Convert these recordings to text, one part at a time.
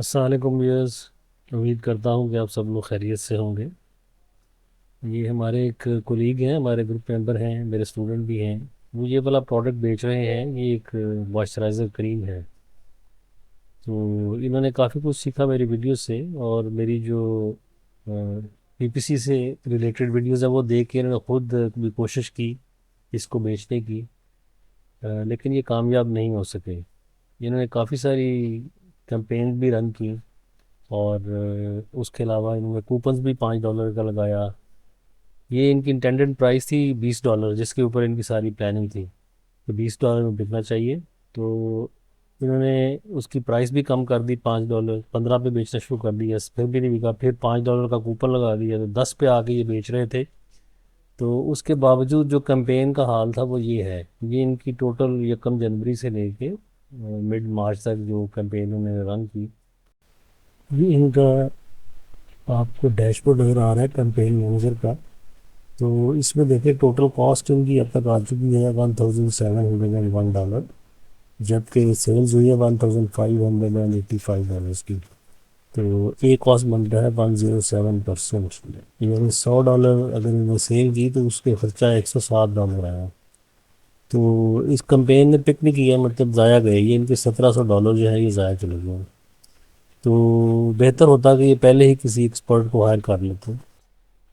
अस्सलाम वालेकुम व्यूअर्स। उम्मीद करता हूँ कि आप सब लोग खैरियत से होंगे। ये हमारे एक कोलीग हैं, हमारे ग्रुप मेंबर हैं, मेरे स्टूडेंट भी हैं। वो ये वाला प्रोडक्ट बेच रहे हैं। ये एक मॉइस्चराइज़र क्रीम है। तो इन्होंने काफ़ी कुछ सीखा मेरी वीडियो से, और मेरी जो पीपीसी से रिलेटेड वीडियोज़ है वो देख के इन्होंने खुद भी कोशिश की इसको बेचने की। लेकिन ये कामयाब नहीं हो सके। इन्होंने काफ़ी सारी कैंपेन भी रन की, और उसके अलावा इन्होंने कूपन्स भी $5 का लगाया। ये इनकी इंटेंडेड प्राइस थी $20, जिसके ऊपर इनकी सारी प्लानिंग थी कि $20 में बिकना चाहिए। तो इन्होंने उसकी प्राइस भी कम कर दी, $5 15 पे बेचना शुरू कर दिया। फिर भी नहीं बिका, फिर $5 का कूपन लगा दिया, तो 10 पे आके ये बेच रहे थे। तो उसके बावजूद जो कैंपेन का हाल था वो ये है। ये इनकी टोटल 1 जनवरी से लेके मिड मार्च तक जो कैंपेन उन्होंने रन की। ये इनका आपको डैशबोर्ड नज़र आ रहा है कैंपेन मैनेजर का। तो इसमें देखिए टोटल कॉस्ट इनकी अब तक आ चुकी है $1,701, जबकि सेल्स हुई है $1,585 की। तो ये कॉस्ट बन रहा है 107%। यानी $100 अगर इन्होंने सेल की तो उसके खर्चा $107 आया। तो इस कंपेन ने पिक नहीं किया, मतलब ज़ाया गए ये इनके $1,700 जो है ये ज़ाया चले गए। तो बेहतर होता कि ये पहले ही किसी एक्सपर्ट को हायर कर लेते।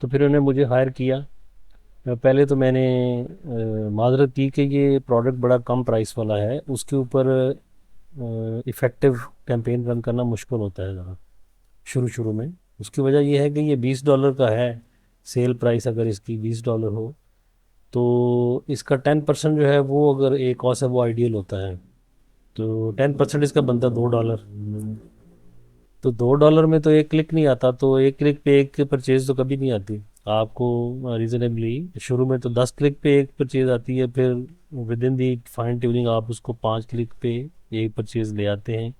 तो फिर उन्होंने मुझे हायर किया। पहले तो मैंने माजरत की कि ये प्रोडक्ट बड़ा कम प्राइस वाला है, उसके ऊपर इफ़ेक्टिव कैंपेन रन करना मुश्किल होता है ज़रा शुरू शुरू में। उसकी वजह यह है कि ये $20 का है। सेल प्राइस अगर इसकी $20 हो तो इसका 10% जो है वो अगर एक कॉस्ट है वो आइडियल होता है। तो 10% इसका बनता है $2। तो $2 में तो एक क्लिक नहीं आता, तो एक क्लिक पे एक परचेज तो कभी नहीं आती आपको रीज़नेबली। शुरू में तो 10 क्लिक पे एक परचेज आती है, फिर with in the fine tuning आप उसको 5 क्लिक पे एक परचेज ले आते हैं।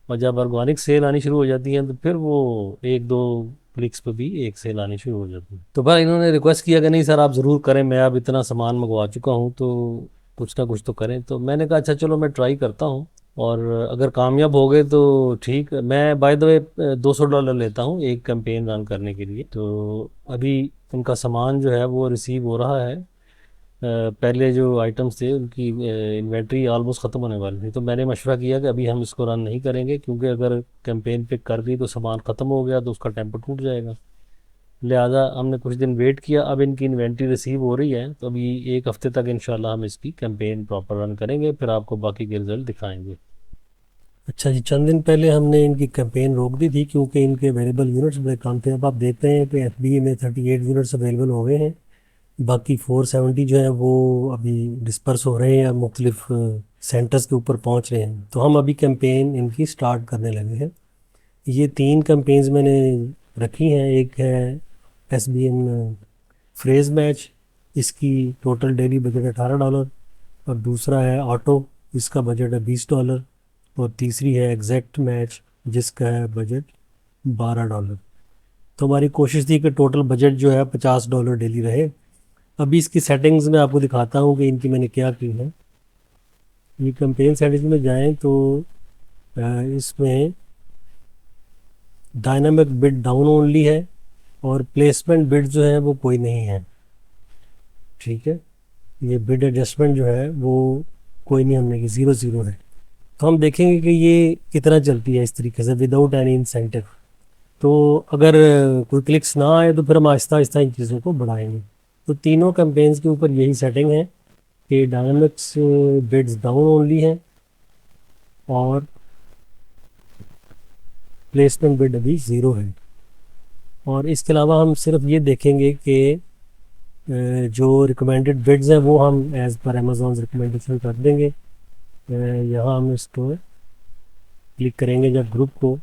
और जब ऑर्गेनिक सेल आनी शुरू हो जाती है तो फिर वो एक दो क्लिक्स पे भी एक सेल आनी शुरू हो जाती है। तो भाई इन्होंने रिक्वेस्ट किया कि नहीं सर आप ज़रूर करें, मैं अब इतना सामान मंगवा चुका हूँ तो कुछ ना कुछ तो करें। तो मैंने कहा अच्छा चलो मैं ट्राई करता हूँ, और अगर कामयाब हो गए तो ठीक। मैं बाय द वे $200 लेता हूँ एक कैंपेन रन करने के लिए। तो अभी उनका सामान जो है वो रिसीव हो रहा है। पहले जो आइटम्स थे उनकी इन्वेंट्री ऑलमोस्ट ख़त्म होने वाली थी, तो मैंने मशवरा किया कि अभी हम इसको रन नहीं करेंगे, क्योंकि अगर कैंपेन पिक कर दी तो सामान ख़त्म हो गया तो उसका टेम्पो टूट जाएगा। लिहाजा हमने कुछ दिन वेट किया। अब इनकी इन्वेंट्री रिसीव हो रही है, तो अभी एक हफ्ते तक इंशाल्लाह हम इसकी कैंपेन प्रॉपर रन करेंगे, फिर आपको बाकी के रिजल्ट दिखाएंगे। अच्छा जी, चंद दिन पहले हमने इनकी कैंपेन रोक दी थी क्योंकि इनके अवेलेबल यूनिट्स बड़े कम थे। अब आप देखते हैं कि एफबीए में 38 यूनिट्स अवेलेबल हो गए हैं, बाकी 470 जो है वो अभी डिस्पर्स हो रहे हैं, मुख्तलिफ सेंटर्स के ऊपर पहुंच रहे हैं। तो हम अभी कैंपेन इनकी स्टार्ट करने लगे हैं। ये 3 कैंपेन्स मैंने रखी हैं। एक है एसबीएन फ्रेज मैच, इसकी टोटल डेली बजट $18। और दूसरा है ऑटो, इसका बजट है $20। और तीसरी है एग्जैक्ट मैच, जिसका है बजट $12। तो हमारी कोशिश थी कि टोटल बजट जो है $50 डेली रहे। अभी इसकी सेटिंग्स में आपको दिखाता हूँ कि इनकी मैंने क्या की है। ये कैंपेन सेटिंग्स में जाएं तो इसमें डायनामिक बिड डाउन ओनली है, और प्लेसमेंट बिड जो है वो कोई नहीं है। ठीक है, ये बिड एडजस्टमेंट जो है वो कोई नहीं, हमने की 0 है। तो हम देखेंगे कि ये कितना चलती है इस तरीके से विदाउट एनी इंसेंटिव। तो अगर कोई क्लिक्स ना आए तो फिर हम आहिस्ता आहिस्ता इन चीज़ों को बढ़ाएंगे। तो तीनों कैंपेन्स के ऊपर यही सेटिंग है कि डायनामिक्स बिड्स डाउन ओनली है, और प्लेसमेंट बिड अभी 0 है। और इसके अलावा हम सिर्फ ये देखेंगे कि जो रिकमेंडेड बिड्स हैं वो हम एज़ पर अमेजोन रिकमेंडेशन कर देंगे। यहाँ हम इसको क्लिक करेंगे जब ग्रुप को,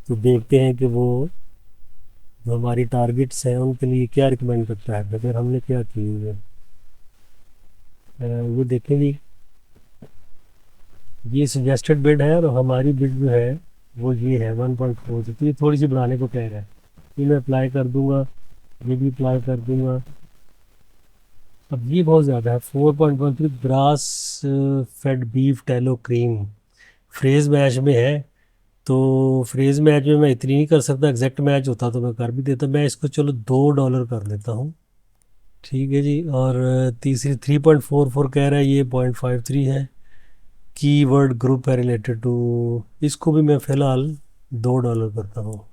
तो देखते हैं कि वो जो हमारी टारगेट्स हैं उनके लिए क्या रिकमेंड करता है, अगर हमने क्या की है। वो देखेंगे, ये सजेस्टेड बिड है और हमारी बिड जो है वो ये है 1.4। तो ये थोड़ी सी बढ़ाने को कह रहा है, ये मैं अप्लाई कर दूंगा, ये भी अप्लाई कर दूंगा। अब ये बहुत ज़्यादा है, 4.13 grass fed beef tallow cream. Phrase match में है, तो फ्रेज मैच में मैं इतनी नहीं कर सकता, एग्जैक्ट मैच होता तो मैं कर भी देता। मैं इसको चलो $2 कर देता हूँ, ठीक है जी। और तीसरी 3.44 कह रहा है, ये 0.53 है। कीवर्ड ग्रुप है रिलेटेड टू, इसको भी मैं फ़िलहाल $2 करता हूँ।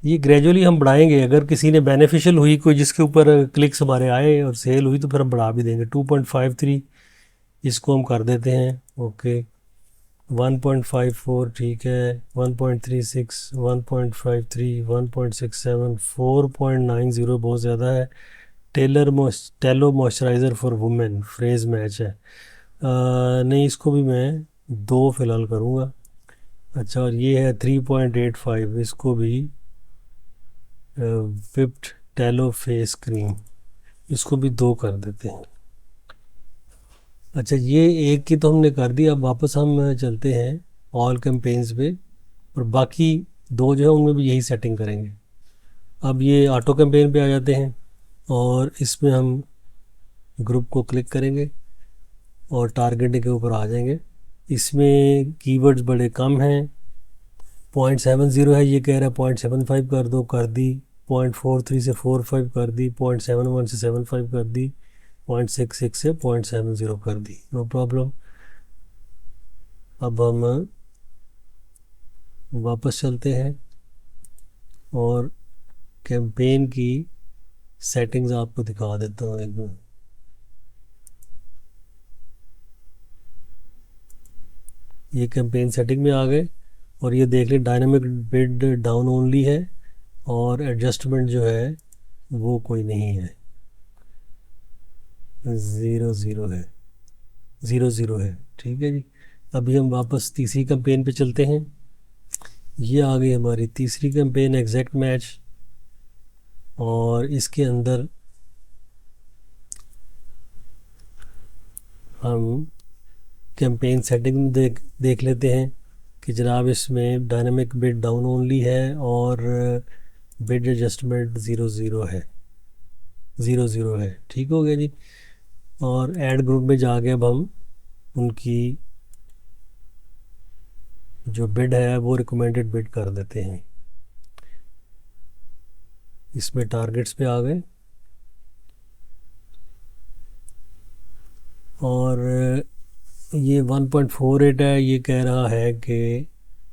ये ग्रेजुअली हम बढ़ाएंगे, अगर किसी ने बेनिफिशियल हुई कोई जिसके ऊपर क्लिक्स हमारे आए और सेल हुई तो फिर हम बढ़ा भी देंगे। 2.53 इसको हम कर देते हैं, ओके। 1.54 ठीक है, 1.36, 1.53, 1.67, 4.90 बहुत ज़्यादा है। Tallow moisturizer for women phrase match है। नहीं, इसको भी मैं 2 फिलहाल करूँगा। अच्छा, और ये है 3.85, इसको भी विप्ड टेलो फेस क्रीम, इसको भी 2 कर देते हैं। अच्छा, ये एक की तो हमने कर दी, अब वापस हम चलते हैं ऑल कैंपेन्स पे, और बाकी 2 जो है उनमें भी यही सेटिंग करेंगे। अब ये ऑटो कैंपेन पे आ जाते हैं और इसमें हम ग्रुप को क्लिक करेंगे और टारगेटिंग के ऊपर आ जाएंगे। इसमें कीवर्ड्स बड़े कम हैं, 0.70 है, ये कह रहा है 0.75 कर दो, कर दी। 0.43 से 45 कर दी, 0.71 से 75 कर दी, 0.66 से 0.70 कर दी, नो प्रॉब्लम। अब हम वापस चलते हैं और कैंपेन की सेटिंग्स आपको दिखा देता हूँ एक बार। ये कैंपेन सेटिंग में आ गए और ये देख लें डायनामिक बिड डाउन ओनली है और एडजस्टमेंट जो है वो कोई नहीं है, 0 है, 0 है, ठीक है जी। अभी हम वापस तीसरी कैंपेन पे चलते हैं। ये आ गई हमारी तीसरी कैंपेन एग्जैक्ट मैच, और इसके अंदर हम कैंपेन सेटिंग देख लेते हैं कि जनाब इसमें डायनामिक बिड डाउन ओनली है और बिड एडजस्टमेंट 0 है, ठीक हो गया जी। और ऐड ग्रुप में जाके अब हम उनकी जो बिड है वो रिकमेंडेड बिड कर देते हैं। इसमें टारगेट्स पे आ गए और ये 1.48 है, ये कह रहा है कि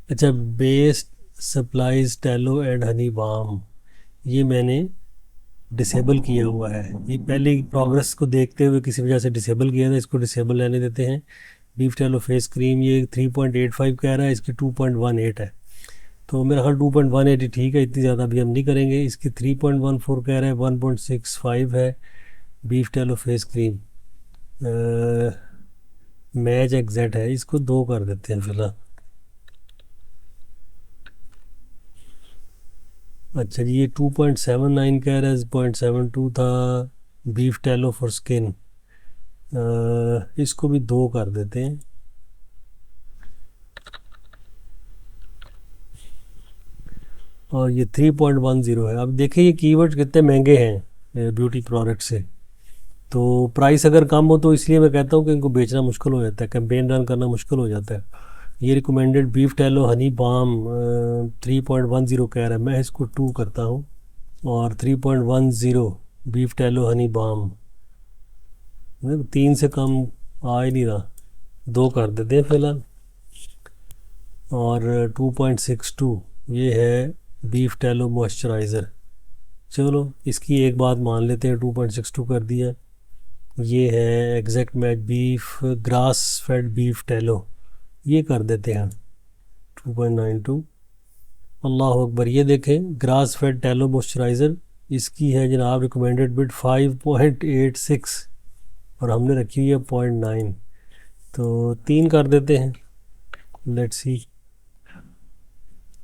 अच्छा, based supplies tallow and honey balm, ये मैंने डिसेबल किया हुआ है। ये पहले प्रोग्रेस को देखते हुए किसी वजह से डिसेबल किया था, इसको डिसेबल रहने देते हैं। बीफ टेलो फेस क्रीम ये 3.85 कह रहा है, इसकी 2.18 है, तो मेरा ख्याल 2.18 ठीक है, इतनी ज़्यादा भी हम नहीं करेंगे। इसकी 3.14 कह रहा है, 1.65 है beef tallow face cream. Match exact है, इसको 2 कर देते हैं फिलहाल। अच्छा जी, ये 2.79 कह रहा है, 0.72 था बीफ टेलो फॉर स्किन, इसको भी 2 कर देते हैं। और ये 3.10 है। अब देखिए ये कीवर्ड्स कितने महंगे हैं ब्यूटी प्रोडक्ट से, तो प्राइस अगर कम हो तो इसलिए मैं कहता हूँ कि इनको बेचना मुश्किल हो जाता है, कैंपेन रन करना मुश्किल हो जाता है। ये रिकमेंडेड बीफ टेलो हनी बाम 3.10 कह रहा है, मैं इसको 2 करता हूँ। और 3.10 बीफ टेलो हनी बाम, 3 से कम आ ही नहीं रहा, 2 कर देते हैं फिलहाल। और 2.62 ये है बीफ टेलो मॉइस्चराइज़र, चलो इसकी एक बात मान लेते हैं, 2.62 कर दिया। ये है exact match beef grass fed beef tallow, ये कर देते हैं 2.92। अल्लाह अकबर, ये देखें ग्रास फेड टेलो मॉइस्चराइज़र, इसकी है जनाब रिकमेंडेड बिड 5.86 और हमने रखी हुई है 0.9, तो 3 कर देते हैं, लेट्स सी।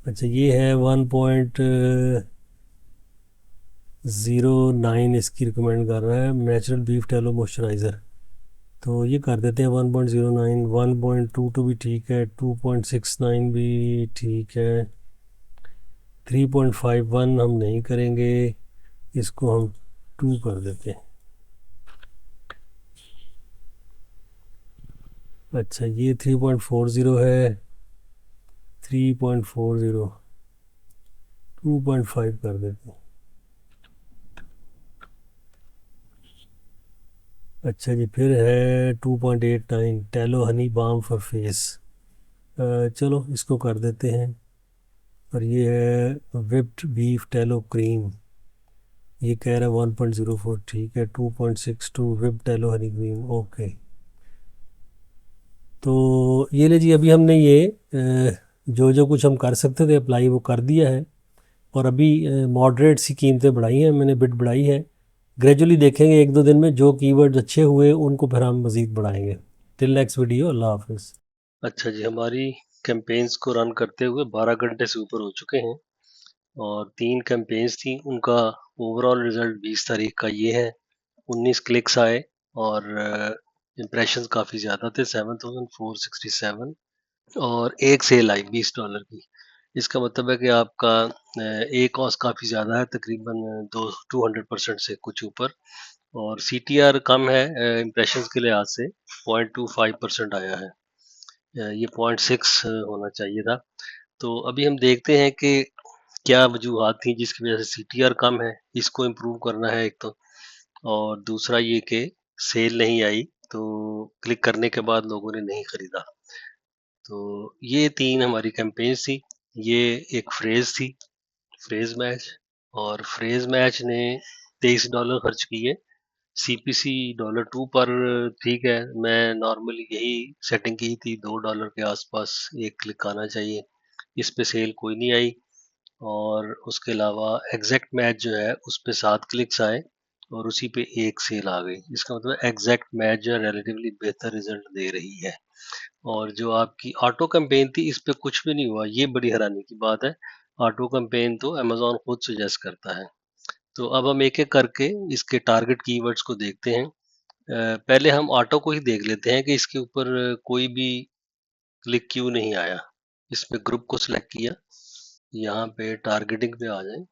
अच्छा, ये है 1.09 इसकी रिकमेंड कर रहा है नेचुरल बीफ टेलो मॉइस्चराइज़र, तो ये कर देते हैं 1.09। 1.22 भी ठीक है, 2.69 भी ठीक है, 3.51 हम नहीं करेंगे, इसको हम 2 कर देते हैं। अच्छा, ये 3.40 है, 3.40, 2.5 कर देते हैं। अच्छा जी, फिर है 2.89 tallow honey balm for face. चलो इसको कर देते हैं। और ये है विप्ड बीफ टैलो क्रीम, ये कह रहा है 1.04, ठीक है। 2.62 whipped tallow Honey cream, okay. तो ये ले जी, अभी हमने ये जो जो कुछ हम कर सकते थे अप्लाई वो कर दिया है। और अभी मॉडरेट सी कीमतें बढ़ाई हैं, मैंने बिट बढ़ाई है। ग्रेजुअली देखेंगे एक दो दिन में जो कीवर्ड्स अच्छे हुए उनको फिर हम मज़ीद बढ़ाएंगे। टिल नेक्स्ट वीडियो, अल्लाह हाफिज़। अच्छा जी, हमारी कैंपेन्स को रन करते हुए 12 घंटे से ऊपर हो चुके हैं और 3 कैंपेन्स थी, उनका ओवरऑल रिजल्ट 20 तारीख का ये है। 19 क्लिक्स आए और इम्प्रेशंस काफ़ी ज़्यादा थे, 7467, और एक सेल आई $20 की। इसका मतलब है कि आपका ए कॉस्ट काफ़ी ज़्यादा है, तकरीबन 200% से कुछ ऊपर, और सीटीआर कम है इम्प्रेशंस के लिहाज से, 0.25% आया है। ये 0.6 होना चाहिए था। तो अभी हम देखते हैं कि क्या वजूहात थी जिसकी वजह से सीटीआर कम है, इसको इम्प्रूव करना है एक तो, और दूसरा ये कि सेल नहीं आई, तो क्लिक करने के बाद लोगों ने नहीं खरीदा। तो ये 3 हमारी कैंपेन्स थी। ये एक फ्रेज़ थी, फ्रेज़ मैच, और फ्रेज़ मैच ने $23 खर्च किए। सीपीसी $2 पर, ठीक है, मैं नॉर्मली यही सेटिंग की थी, $2 के आसपास एक क्लिक आना चाहिए। इस पे सेल कोई नहीं आई। और उसके अलावा एग्जैक्ट मैच जो है उस पे 7 क्लिक्स आए और उसी पे एक सेल आ गई। इसका मतलब एग्जैक्ट मैच जो है रिलेटिवली बेहतर रिजल्ट दे रही है। और जो आपकी ऑटो कैंपेन थी इस पे कुछ भी नहीं हुआ, ये बड़ी हैरानी की बात है। ऑटो कैंपेन तो अमेजोन खुद सजेस्ट करता है। तो अब हम एक एक करके इसके टारगेट कीवर्ड्स को देखते हैं। पहले हम ऑटो को ही देख लेते हैं कि इसके ऊपर कोई भी क्लिक क्यों नहीं आया। इसमें ग्रुप को सिलेक्ट किया, यहाँ पे टारगेटिंग पे आ जाए।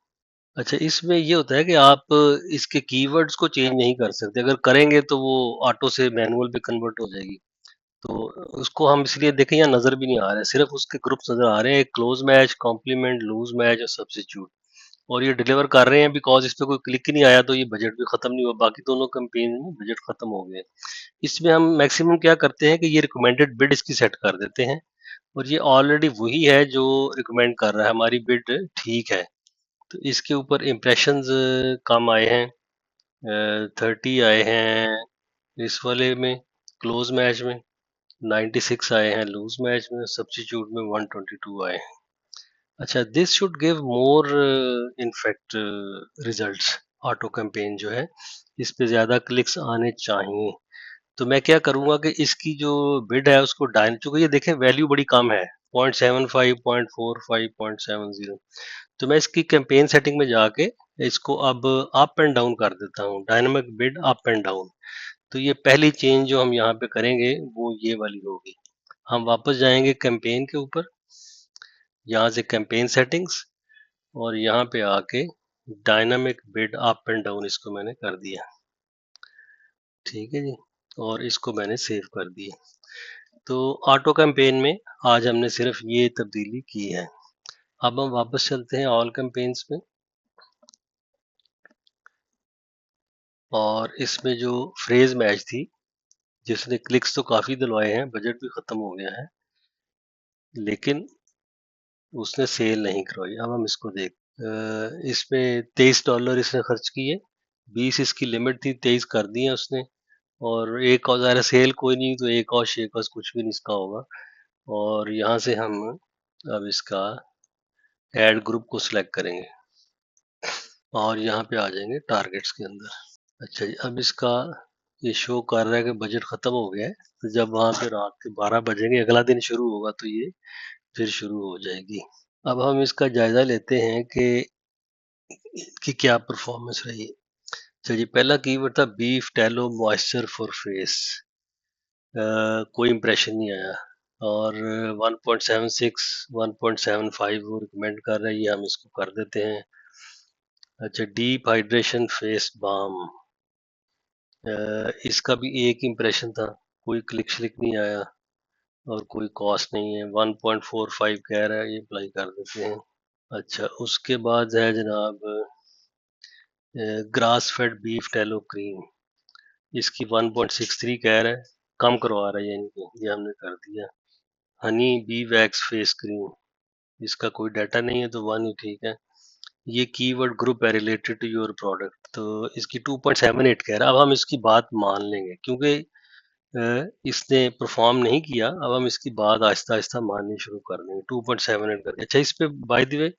अच्छा, इसमें ये होता है कि आप इसके कीवर्ड्स को चेंज नहीं कर सकते, अगर करेंगे तो वो ऑटो से मैनुअल पे कन्वर्ट हो जाएगी। तो उसको हम इसलिए देखें, यहाँ नज़र भी नहीं आ रहा है, सिर्फ उसके ग्रुप्स नज़र आ रहे हैं, close match, complement, loose match और सब्स्टिट्यूट। और ये डिलीवर कर रहे हैं बिकॉज इस पे कोई क्लिक ही नहीं आया, तो ये बजट भी खत्म नहीं हुआ, बाकी दोनों कैंपेन में बजट खत्म हो गए। इसमें हम मैक्सिमम क्या करते हैं कि ये रिकमेंडेड बिड इसकी सेट कर देते हैं, और ये ऑलरेडी वही है जो रिकमेंड कर रहा है, हमारी बिड ठीक है। तो इसके ऊपर इम्प्रेशंस कम आए हैं, 30 आए हैं इस वाले में, क्लोज मैच में 96 आए हैं, लूज मैच में, सब्स्टिट्यूट में 122 आए हैं। अच्छा, this should give more in fact results. Auto campaign जो है इस पे ज़्यादा क्लिक्स आने चाहिए। तो मैं क्या करूँगा कि इसकी जो बिड है उसको डाइन, चूँकि ये देखें वैल्यू बड़ी कम है, 0.75, 0.45, 0.70, तो मैं इसकी कैंपेन सेटिंग में जाके इसको अब अप एंड डाउन कर देता हूँ, dynamic bid up and down. तो ये पहली चेंज जो हम यहाँ पे करेंगे वो ये वाली होगी। हम वापस जाएंगे कैंपेन के ऊपर, यहाँ से कैंपेन सेटिंग्स, और यहाँ पे आके dynamic bid up and down इसको मैंने कर दिया, ठीक है जी, और इसको मैंने सेव कर दिया। तो ऑटो कैंपेन में आज हमने सिर्फ ये तब्दीली की है। अब हम वापस चलते हैं ऑल कैंपेन्स में, और इसमें जो फ्रेज मैच थी जिसने क्लिक्स तो काफ़ी दिलवाए हैं, बजट भी ख़त्म हो गया है, लेकिन उसने सेल नहीं करवाई। अब हम इसको देख, इसमें $23 इसने खर्च किए, 20 इसकी लिमिट थी, 23 कर दिए उसने। और एक और ज़ाहिर सेल कोई नहीं, तो एक और शेकर्स कुछ भी नहीं इसका होगा। और यहाँ से हम अब इसका ऐड ग्रुप को सिलेक्ट करेंगे और यहाँ पे आ जाएंगे टारगेट्स के अंदर। अच्छा जी, अब इसका ये शो कर रहा है कि बजट ख़त्म हो गया है, तो जब वहाँ पे रात के 12 बजेंगे, अगला दिन शुरू होगा, तो ये फिर शुरू हो जाएगी। अब हम इसका जायज़ा लेते हैं कि इसकी क्या परफॉर्मेंस रही। चलिए, पहला कीवर्ड था beef tallow moisture for face, कोई इम्प्रेशन नहीं आया। और 1.76, 1.75 वो रिकमेंड कर रहा है, ये हम इसको कर देते हैं। अच्छा, डीप हाइड्रेशन फेस बाम, इसका भी एक इम्प्रेशन था, कोई क्लिक श्लिक नहीं आया। और कोई कॉस्ट नहीं है, 1.45 कह रहा है, ये अप्लाई कर देते हैं। अच्छा, उसके बाद है जनाब grass fed beef tallow cream, इसकी 1.63 कह रहा है, कम करवा रहा है, यानी कि ये हमने कर दिया। Honey bee wax face cream, इसका कोई डाटा नहीं है तो वन ही ठीक है। ये कीवर्ड ग्रुप है रिलेटेड टू योर प्रोडक्ट, तो इसकी 2.78 कह रहा है। अब हम इसकी बात मान लेंगे क्योंकि इसने परफॉर्म नहीं किया। अब हम इसकी बात आहिस्ता आहिस्ता माननी शुरू कर देंगे। 2.78 करके अच्छा, इस पे बाय द वे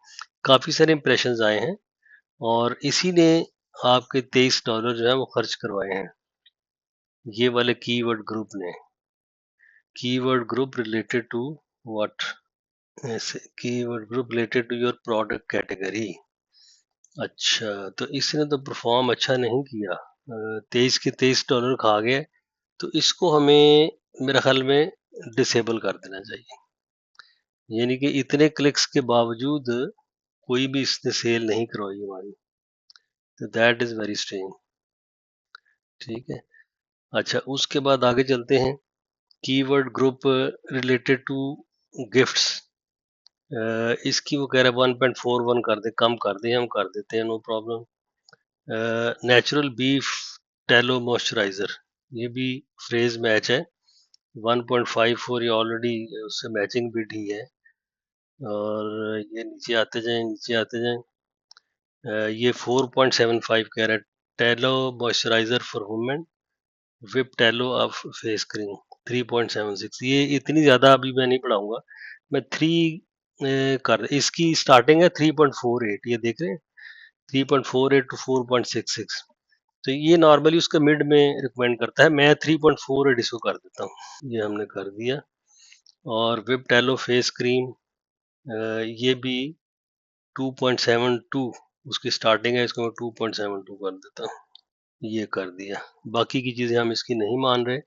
काफ़ी सारे इंप्रेशंस आए हैं और इसी ने आपके $23 जो है वो खर्च करवाए हैं, ये वाले कीवर्ड ग्रुप ने। Keyword group related to what, ऐसे keyword group related to your product category. अच्छा, तो इसने तो परफॉर्म अच्छा नहीं किया, 23 के $23 खा गया, तो इसको हमें मेरे ख्याल में डिसेबल कर देना चाहिए। यानी कि इतने क्लिक्स के बावजूद कोई भी इसने सेल नहीं करवाई हमारी, तो दैट इज वेरी स्ट्रेंज। ठीक है, अच्छा उसके बाद आगे चलते हैं। Keyword group related to gifts, इसकी वो कह रहा है 1.41 कर दे, कम कर दे, हम कर देते हैं, no problem. Natural beef tallow moisturiser, ये भी फ्रेज मैच है, 1.54 ये ऑलरेडी उससे मैचिंग भी डी है। और ये नीचे आते जाएं, नीचे आते जाएं, ये 4.75 कह रहा है, tallow moisturiser for women whip tallow of face cream, 3.76। ये इतनी ज़्यादा अभी मैं नहीं पढ़ाऊंगा, मैं थ्री कर, इसकी स्टार्टिंग है 3.48, ये देख रहे हैं, 3.48 टू 4.66, तो ये नॉर्मली उसका मिड में रिकमेंड करता है, मैं 3.48 इसको कर देता हूँ। ये हमने कर दिया। और विप टैलो फेस क्रीम, ये भी 2.72 उसकी स्टार्टिंग है, इसको मैं 2.72 कर देता हूँ, ये कर दिया। बाकी की चीज़ें हम इसकी नहीं मान रहे।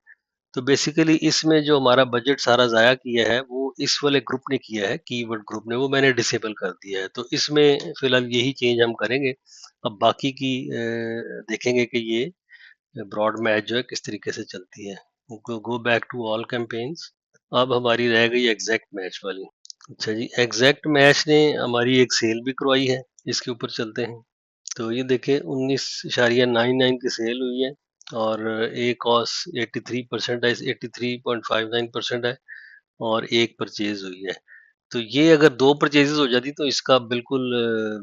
तो बेसिकली इसमें जो हमारा बजट सारा ज़ाया किया है वो इस वाले ग्रुप ने किया है, कीवर्ड ग्रुप ने, वो मैंने डिसेबल कर दिया है, तो इसमें फिलहाल यही चेंज हम करेंगे। अब बाकी की देखेंगे कि ये ब्रॉड मैच जो है किस तरीके से चलती है। Go back to all campaigns. अब हमारी रह गई एग्जैक्ट मैच वाली। अच्छा जी, एग्जैक्ट मैच ने हमारी एक सेल भी करवाई है, इसके ऊपर चलते हैं। तो ये देखें 19.99 की सेल हुई है और ए कॉस 83% है, 83.59% है, और एक परचेज हुई है। तो ये अगर दो परचेजेस हो जाती तो इसका बिल्कुल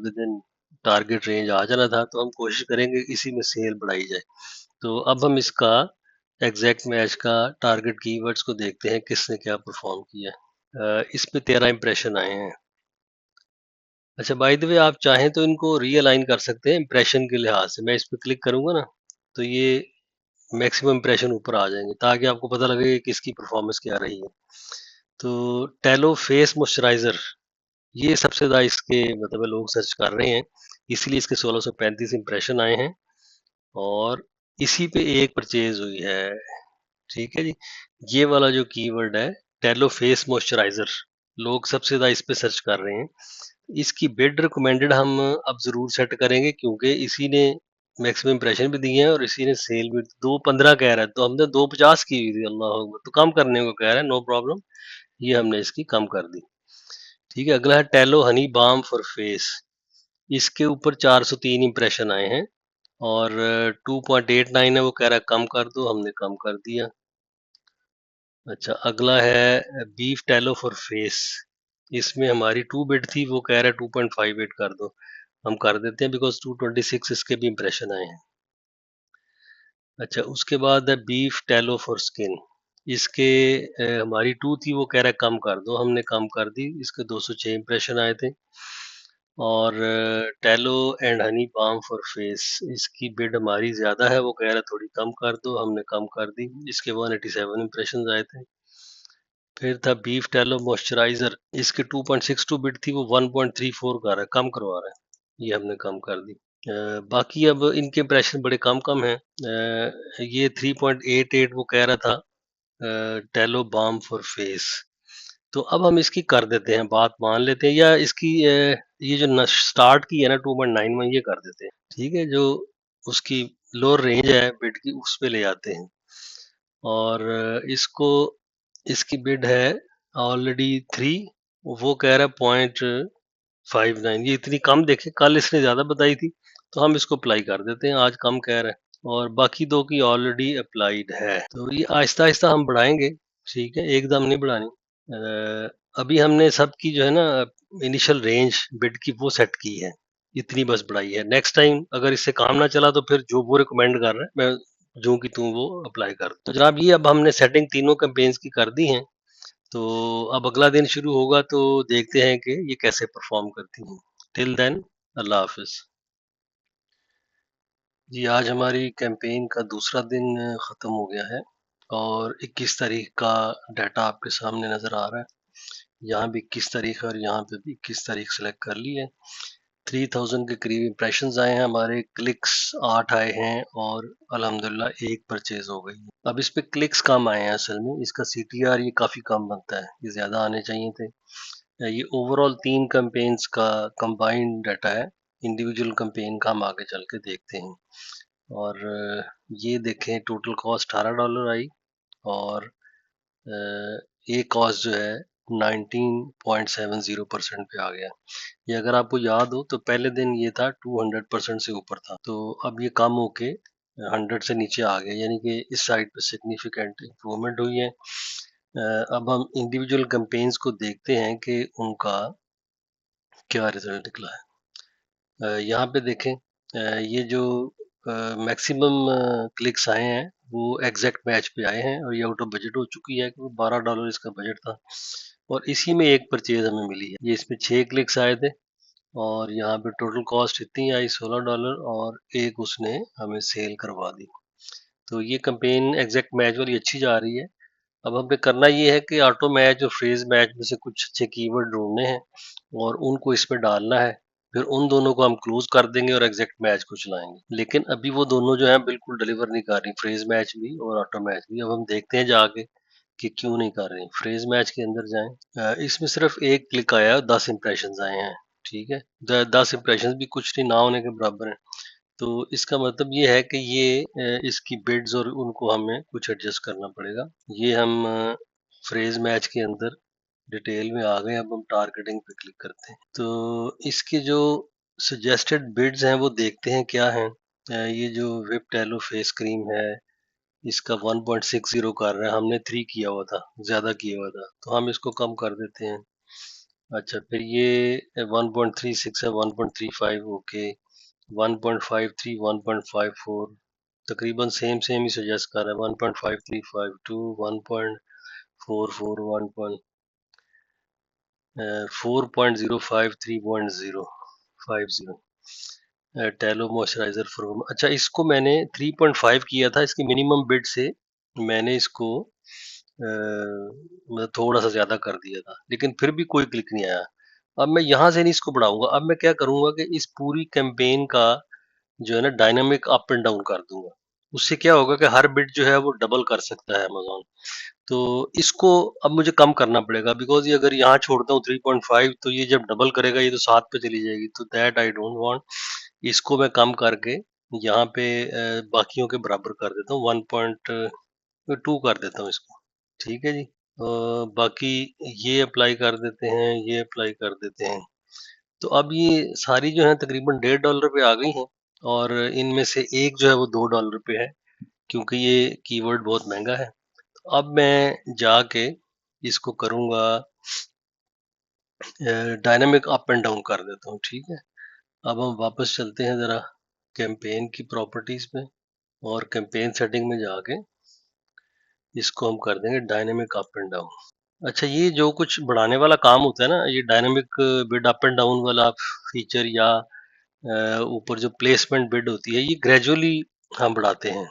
विद इन टारगेट रेंज आ जाना था, तो हम कोशिश करेंगे इसी में सेल बढ़ाई जाए। तो अब हम इसका एग्जैक्ट मैच का टारगेट कीवर्ड्स को देखते हैं किसने क्या परफॉर्म किया है। इस पे 13 इंप्रेशन आए हैं। अच्छा, बाय द वे आप चाहें तो इनको रीअलाइन कर सकते हैं इंप्रेशन के लिहाज से। मैं इस पे क्लिक करूंगा ना, तो ये मैक्सिमम इंप्रेशन ऊपर आ जाएंगे, ताकि आपको पता लगे कि किसकी परफॉर्मेंस क्या रही है। तो टैलो फेस मॉइस्चराइजर, ये सबसे ज़्यादा इसके मतलब लोग सर्च कर रहे हैं, इसलिए इसके 1635 इंप्रेशन आए हैं और इसी पे एक परचेज हुई है। ठीक है जी, ये वाला जो कीवर्ड है टैलो फेस मॉइस्चराइजर, लोग सबसे ज़्यादा इस पे सर्च कर रहे हैं। इसकी बिड रिकमेंडेड हम अब ज़रूर सेट करेंगे, क्योंकि इसी ने मैक्सिमम इंप्रेशन भी दिए हैं और इसी ने सेल भी 2.15 कह रहा है, तो हमने 2.50 की हुई थी, अल्लाह अकबर, तो कम करने को कह रहा है, नो प्रॉब्लम, ये हमने इसकी कम कर दी। ठीक है, अगला है tallow honey balm for face, इसके ऊपर 403 इंप्रेशन आए हैं और 2.89 है, वो कह रहा है कम कर दो, हमने कम कर दिया। अच्छा, अगला है बीफ टैलो फॉर फेस, इसमें हमारी 2 बिड थी, वो कह रहा है 2.58 कर दो, हम कर देते हैं, बिकॉज 226 इसके भी इंप्रेशन आए हैं। अच्छा, उसके बाद है बीफ टैलो फॉर स्किन, इसके हमारी 2 थी, वो कह रहा है कम कर दो, हमने कम कर दी, इसके 206 इंप्रेशन आए थे। और tallow and honey balm for face, इसकी बिड हमारी ज़्यादा है, वो कह रहा है थोड़ी कम कर दो, हमने कम कर दी, इसके 187 इंप्रेशन आए थे। फिर था बीफ टैलो मॉइस्चराइजर, इसकी 2.62 बिड थी, वो 1.34 कर रहा है, कम करवा रहा है, ये हमने कम कर दी। बाकी अब इनके इंप्रेशन बड़े कम कम हैं। ये 3.88 वो कह रहा था टैलो बाम फॉर फेस, तो अब हम इसकी कर देते हैं, बात मान लेते हैं, या इसकी ये जो स्टार्ट की है ना 2.91, ये कर देते हैं। ठीक है, जो उसकी लोअर रेंज है बिड की, उस पे ले आते हैं और इसको इसकी बिड है ऑलरेडी 3, वो कह रहा है 0.59। ये इतनी कम देखे, कल इसने ज़्यादा बताई थी, तो हम इसको अप्लाई कर देते हैं, आज कम कह रहा है। और बाकी 2 की ऑलरेडी अप्लाइड है, तो ये आहिस्ता-आहिस्ता हम बढ़ाएँगे, ठीक है, एकदम नहीं बढ़ानी। अभी हमने सबकी जो है ना इनिशियल रेंज बिड की वो सेट की है, इतनी बस बढ़ाई है। नेक्स्ट टाइम अगर इससे काम ना चला तो फिर जो वो रिकमेंड कर रहा है, मैं जो कि तू वो अप्लाई कर। तो जनाब ये अब हमने सेटिंग तीनों कैंपेन्स की कर दी हैं, तो अब अगला दिन शुरू होगा तो देखते हैं कि ये कैसे परफॉर्म करती हैं। टिल देन अल्लाह हाफिज जी। आज हमारी कैंपेन का दूसरा दिन ख़त्म हो गया है और 21 तारीख का डाटा आपके सामने नज़र आ रहा है। यहाँ भी 21 तारीख और यहाँ पे भी 21 तारीख सेलेक्ट कर ली है। 3000 के करीब इम्प्रेशंस आए हैं, हमारे क्लिक्स 8 आए हैं और अल्हम्दुलिल्लाह एक परचेज हो गई। अब इस पे क्लिक्स कम आए हैं, असल में इसका सीटीआर ये काफ़ी कम बनता है, ये ज़्यादा आने चाहिए थे। ये ओवरऑल 3 कैंपेन्स का कंबाइंड डाटा है, इंडिविजुअल कैंपेन का हम आगे चल के देखते हैं। और ये देखें टोटल कॉस्ट $18 आई और ये कॉस्ट जो है 19.70% पे आ गया। ये अगर आपको याद हो तो पहले दिन ये था 200% से ऊपर था, तो अब ये कम होके 100 से नीचे आ गया, यानी कि इस साइड पे सिग्निफिकेंट इम्प्रूवमेंट हुई है। अब हम इंडिविजुअल कैंपेन्स को देखते हैं कि उनका क्या रिजल्ट निकला है। यहाँ पे देखें, ये जो मैक्सिमम क्लिक्स आए हैं वो एग्जैक्ट मैच पे आए हैं और ये आउट ऑफ बजट हो चुकी है, क्योंकि $12 इसका बजट था और इसी में एक परचेज हमें मिली है। ये इसमें 6 क्लिक्स आए थे और यहाँ पे टोटल कॉस्ट इतनी आई $16 और एक उसने हमें सेल करवा दी। तो ये कैंपेन एग्जैक्ट मैच वाली अच्छी जा रही है। अब हमें करना ये है कि ऑटो मैच और फ्रेज मैच में से कुछ अच्छे कीवर्ड ढूंढने हैं और उनको इसमें डालना है, फिर उन दोनों को हम क्लोज कर देंगे और एग्जैक्ट मैच को चलाएंगे। लेकिन अभी वो दोनों जो है बिल्कुल डिलीवर नहीं कर रही, फ्रेज मैच भी और ऑटो मैच भी। अब हम देखते हैं जाके कि क्यों नहीं कर रही। फ्रेज मैच के अंदर जाएं, इसमें सिर्फ एक क्लिक आया है, 10 इंप्रेशन आए हैं, ठीक है। 10 इंप्रेशन भी कुछ नहीं, ना होने के बराबर है। तो इसका मतलब ये है कि ये इसकी बिड्स और उनको हमें कुछ एडजस्ट करना पड़ेगा। ये हम फ्रेज मैच के अंदर डिटेल में आ गए, अब हम टारगेटिंग पे क्लिक करते हैं। तो इसके जो सजेस्टेड बिड्स हैं वो देखते हैं क्या हैं। ये जो विप टैलो फेस क्रीम है, इसका 1.60 कर रहा है, हमने 3 किया हुआ था, ज़्यादा किया हुआ था, तो हम इसको कम कर देते हैं। अच्छा, फिर ये 1.36 है, 1.35 ओके, 1.53, 1.54 तकरीबन सेम सेम ही सजेस्ट कर रहा है। 1.5352 1.44 4.05 3.050 टैलो मॉइस्चराइजर फॉर। अच्छा, इसको मैंने 3.5 किया था, इसकी मिनिमम बिड से मैंने इसको मतलब थोड़ा सा ज्यादा कर दिया था, लेकिन फिर भी कोई क्लिक नहीं आया। अब मैं यहाँ से नहीं इसको बढ़ाऊंगा, अब मैं क्या करूंगा कि इस पूरी कैंपेन का जो है ना डायनामिक अप एंड डाउन कर दूंगा। उससे क्या होगा कि हर बिट जो है वो डबल कर सकता है अमेज़न। तो इसको अब मुझे कम करना पड़ेगा, बिकॉज़ ये अगर यहाँ छोड़ता हूँ 3.5 तो ये जब डबल करेगा ये तो 7 पे चली जाएगी, तो दैट आई डोंट वांट। इसको मैं कम करके यहाँ पे बाकियों के बराबर कर देता हूँ, 1.2 कर देता हूँ इसको, ठीक है जी। बाकी ये अप्लाई कर देते हैं, ये अप्लाई कर देते हैं। तो अब ये सारी जो है तकरीबन $1.5 पे आ गई हैं और इनमें से एक जो है वो $2 पे है, क्योंकि ये कीवर्ड बहुत महंगा है। तो अब मैं जाके इसको करूँगा, डायनामिक अप एंड डाउन कर देता हूँ, ठीक है। अब हम वापस चलते हैं ज़रा कैंपेन की प्रॉपर्टीज़ में और कैंपेन सेटिंग में जाके इसको हम कर देंगे डायनामिक अप एंड डाउन। अच्छा, ये जो कुछ बढ़ाने वाला काम होता है ना, ये dynamic bid up and down वाला फीचर या ऊपर जो प्लेसमेंट बिड होती है, ये ग्रेजुअली हम बढ़ाते हैं,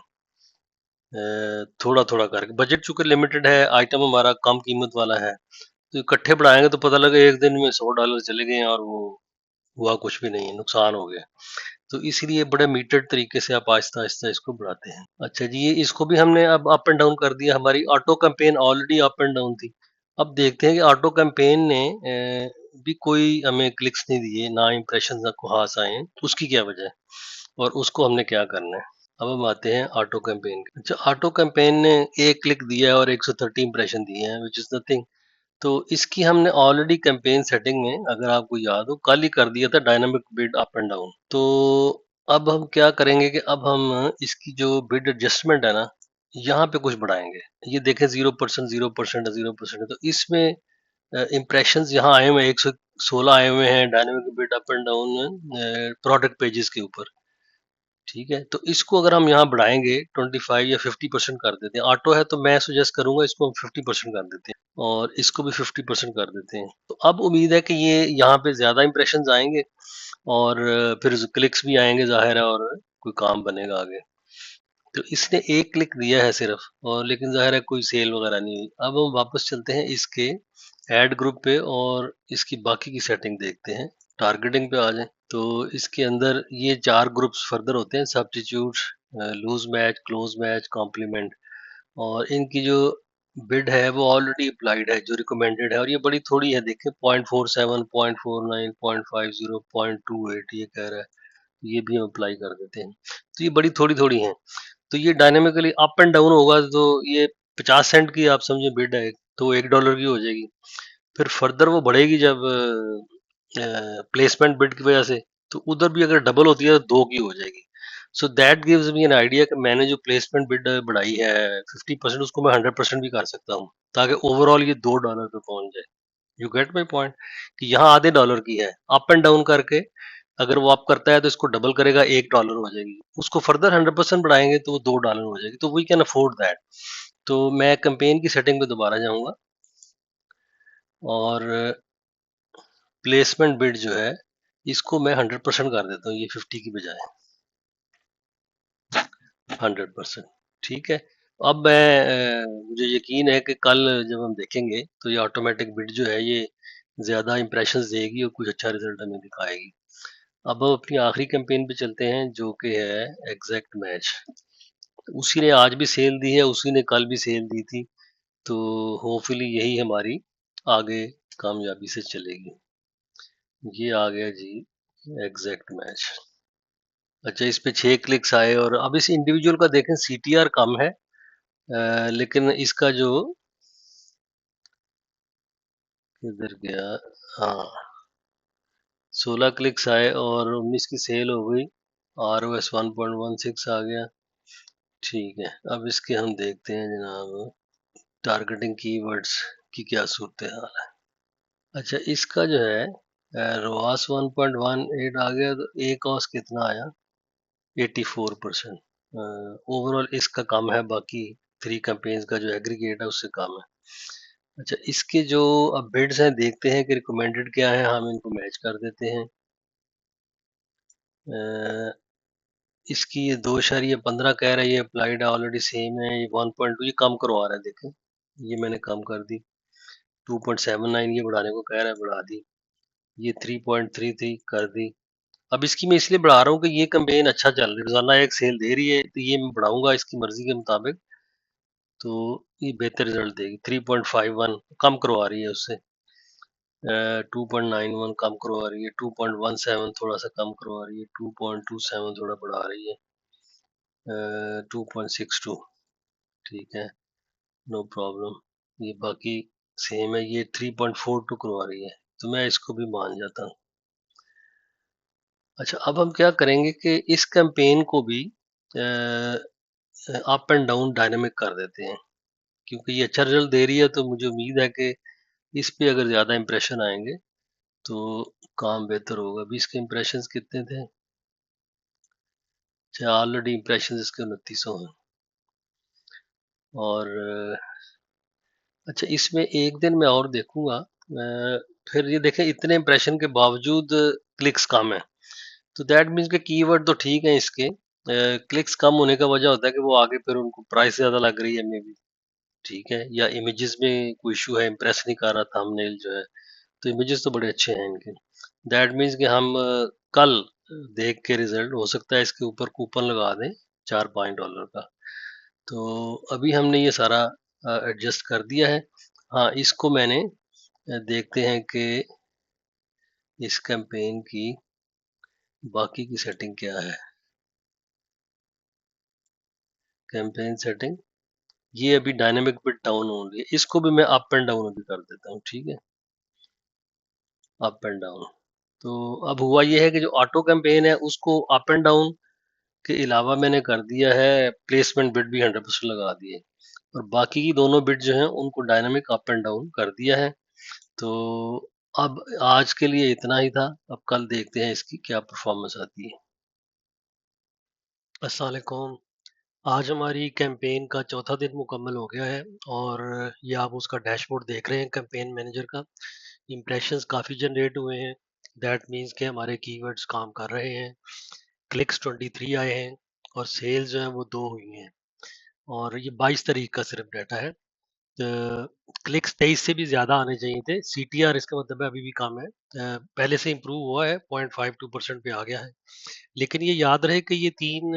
थोड़ा थोड़ा करके। बजट चूंकि लिमिटेड है, आइटम हमारा कम कीमत वाला है, तो इकट्ठे बढ़ाएंगे तो पता लगे एक दिन में $100 चले गए और वो हुआ कुछ भी नहीं है, नुकसान हो गया। तो इसलिए बड़े मीटर्ड तरीके से आप आहिस्ता आहिस्ता इसको बढ़ाते हैं। अच्छा जी, ये इसको भी हमने अब अप एंड डाउन कर दिया। हमारी auto campaign already up and down थी। अब देखते हैं कि ऑटो कैंपेन ने भी कोई हमें क्लिक्स नहीं दिए, ना इंप्रेशन ना को हास आए हैं, तो उसकी क्या वजह है और उसको हमने क्या करना है। अब हम आते हैं ऑटो कैंपेन। अच्छा, ऑटो कैंपेन ने एक क्लिक दिया है और 130 इंप्रेशन दिए हैं, विच इज नथिंग। तो इसकी हमने ऑलरेडी कैंपेन सेटिंग में, अगर आपको याद हो, कल ही कर दिया था dynamic bid up and down. तो अब हम क्या करेंगे कि अब हम इसकी जो बिड एडजस्टमेंट है ना, यहाँ पे कुछ बढ़ाएंगे। ये देखें 0%, 0%, 0%, तो इसमें इम्प्रेशन यहाँ आए हुए हैं, 116 आए हुए हैं dynamic bid up and down product pages के ऊपर। ठीक है, तो इसको अगर हम यहाँ बढ़ाएंगे 25 या 50% कर देते हैं। ऑटो है तो मैं सुजेस्ट करूंगा इसको हम 50% कर देते हैं और इसको भी 50% कर देते हैं। तो अब उम्मीद है कि ये यहाँ पे ज्यादा इंप्रेशन आएंगे और फिर क्लिक्स भी आएंगे जाहिर है, और कोई काम बनेगा आगे। तो इसने एक क्लिक दिया है सिर्फ, और लेकिन जाहिर है कोई सेल वगैरह नहीं हुई। अब हम वापस चलते हैं इसके ऐड ग्रुप पे और इसकी बाकी की सेटिंग देखते हैं। टारगेटिंग पे आ जाए तो इसके अंदर ये 4 ग्रुप्स फर्दर होते हैं: substitute, loose match, close match, complement. और इनकी जो बिड है वो ऑलरेडी अप्लाइड है, जो रिकमेंडेड है, और ये बड़ी थोड़ी है। देखें 0.47, 0.49, 0.50, 0.28 ये कह रहा है। ये भी हम अप्लाई कर देते हैं। तो ये बड़ी थोड़ी थोड़ी हैं। तो ये डायनेमिकली अप एंड डाउन होगा, तो ये 50 सेंट की आप समझे बिड है, तो $1 की हो जाएगी। फिर फर्दर वो बढ़ेगी जब प्लेसमेंट बिड की वजह से, तो उधर भी अगर डबल होती है तो 2 की हो जाएगी। So that gives me an idea कि मैंने जो प्लेसमेंट बिड बढ़ाई है 50%, उसको मैं 100% भी कर सकता हूँ, ताकि ओवरऑल ये $2 पे पहुंच जाए। यू गेट माई पॉइंट, कि यहाँ आधे डॉलर की है, अप एंड डाउन करके अगर वो आप करता है तो इसको डबल करेगा, $1 हो जाएगी। उसको फर्दर 100% बढ़ाएंगे तो वो $2 हो जाएगी। तो वी कैन अफोर्ड दैट। तो मैं कैंपेन की सेटिंग पे दोबारा जाऊंगा और प्लेसमेंट बिड जो है इसको मैं 100% कर देता हूँ, ये 50 की बजाय 100%। ठीक है। अब मुझे यकीन है कि कल जब हम देखेंगे तो ये ऑटोमेटिक बिड जो है ये ज्यादा इंप्रेशंस देगी और कुछ अच्छा रिजल्ट हमें दिखाएगी। अब हम अपनी आखिरी कैंपेन पे चलते हैं, जो कि है एग्जैक्ट मैच। उसी ने आज भी सेल दी है, उसी ने कल भी सेल दी थी। तो होपफुली यही हमारी आगे कामयाबी से चलेगी। ये आ गया जी एग्जैक्ट मैच। अच्छा, इस पे 6 क्लिक्स आए, और अब इस इंडिविजुअल का देखें सीटीआर कम है, लेकिन इसका जो किधर गया, हाँ, 16 क्लिक्स आए और 19 की सेल हो गई। ROS 1.16 आ गया। ठीक है, अब इसके हम देखते हैं जनाब टारगेटिंग कीवर्ड्स की क्या सूरत हाल है। अच्छा, इसका जो है रोआस 1.18 आ गया, तो ए कॉस कितना आया, 84%। ओवरऑल इसका कम है, बाकी 3 कैंपेन्स का जो एग्रीगेट है उससे कम है। अच्छा, इसके जो अब बिड्स हैं देखते हैं कि रिकमेंडेड क्या है, हम इनको मैच कर देते हैं। इसकी ये 2.15 कह रहा है, ये अप्लाइड है, ऑलरेडी सेम है। ये 1.2 ये कम करवा रहा है, देखें ये मैंने कम कर दी। 2.79 ये बढ़ाने को कह रहा है, बढ़ा दी। ये 3.33 कर दी। अब इसकी मैं इसलिए बढ़ा रहा हूँ कि ये कैंपेन अच्छा चल रही है, रोजाना एक सेल दे रही है, तो ये मैं बढ़ाऊंगा इसकी मर्जी के मुताबिक। तो ये बेहतर रिजल्ट देगी। 3.51 कम करवा रही है उससे, 2.91 कम करवा रही है, 2.17 थोड़ा सा कम करवा रही है, 2.27 थोड़ा बढ़ा रही है, 2.62। ठीक है, नो प्रॉब्लम। ये बाकी सेम है, ये 3.42 करवा रही है, तो मैं इसको भी मान जाता हूँ। अच्छा, अब हम क्या करेंगे कि इस कैंपेन को भी अप एंड डाउन डायनेमिक कर देते हैं, क्योंकि ये अच्छा रिजल्ट दे रही है। तो मुझे उम्मीद है कि इस पे अगर ज़्यादा इंप्रेशन आएंगे तो काम बेहतर होगा। अभी इसके इंप्रेशंस कितने थे? अच्छा, ऑलरेडी इंप्रेशन इसके 2900 हैं। और अच्छा, इसमें एक दिन मैं और देखूंगा। फिर ये देखें इतने इंप्रेशन के बावजूद क्लिक्स कम है, तो दैट मीन्स के कीवर्ड तो ठीक है इसके, क्लिक्स कम होने का वजह होता है कि वो आगे फिर उनको प्राइस ज़्यादा लग रही है मे बी। ठीक है, या इमेजेस में कोई इशू है, इम्प्रेस नहीं कर रहा थंबनेल जो है। तो इमेजेस तो बड़े अच्छे हैं इनके। दैट मीन्स कि हम कल देख के रिजल्ट हो सकता है इसके ऊपर कूपन लगा दें 4-5 डॉलर का। तो अभी हमने ये सारा एडजस्ट कर दिया है। हाँ, इसको मैंने देखते हैं कि इस कैंपेन की बाकी की सेटिंग क्या है। कैंपेन सेटिंग, ये अभी डायनेमिक बिट डाउन हो रही है, इसको भी मैं अप एंड डाउन अभी कर देता हूँ, ठीक है, अप एंड डाउन। तो अब हुआ ये है कि जो ऑटो कैंपेन है उसको अप एंड डाउन के अलावा मैंने कर दिया है, प्लेसमेंट बिट भी 100% लगा दिए, और बाकी की दोनों बिट जो हैं उनको डायनामिक अप एंड डाउन कर दिया है। तो अब आज के लिए इतना ही था, अब कल देखते हैं इसकी क्या परफॉर्मेंस आती है। अस्सलाम वालेकुम। आज हमारी कैंपेन का चौथा दिन मुकम्मल हो गया है, और ये आप उसका डैशबोर्ड देख रहे हैं कैंपेन मैनेजर का। इम्प्रेशंस काफ़ी जनरेट हुए हैं, दैट मीन्स कि हमारे कीवर्ड्स काम कर रहे हैं। क्लिक्स 23 आए हैं, और सेल्स जो है वो 2 हुई हैं, और ये 22 तारीख का सिर्फ डाटा है। क्लिक्स 23 से भी ज़्यादा आने चाहिए थे। सीटीआर इसका मतलब है अभी भी कम है, पहले से इम्प्रूव हुआ है, 0.52% पे आ गया है। लेकिन ये याद रहे कि ये 3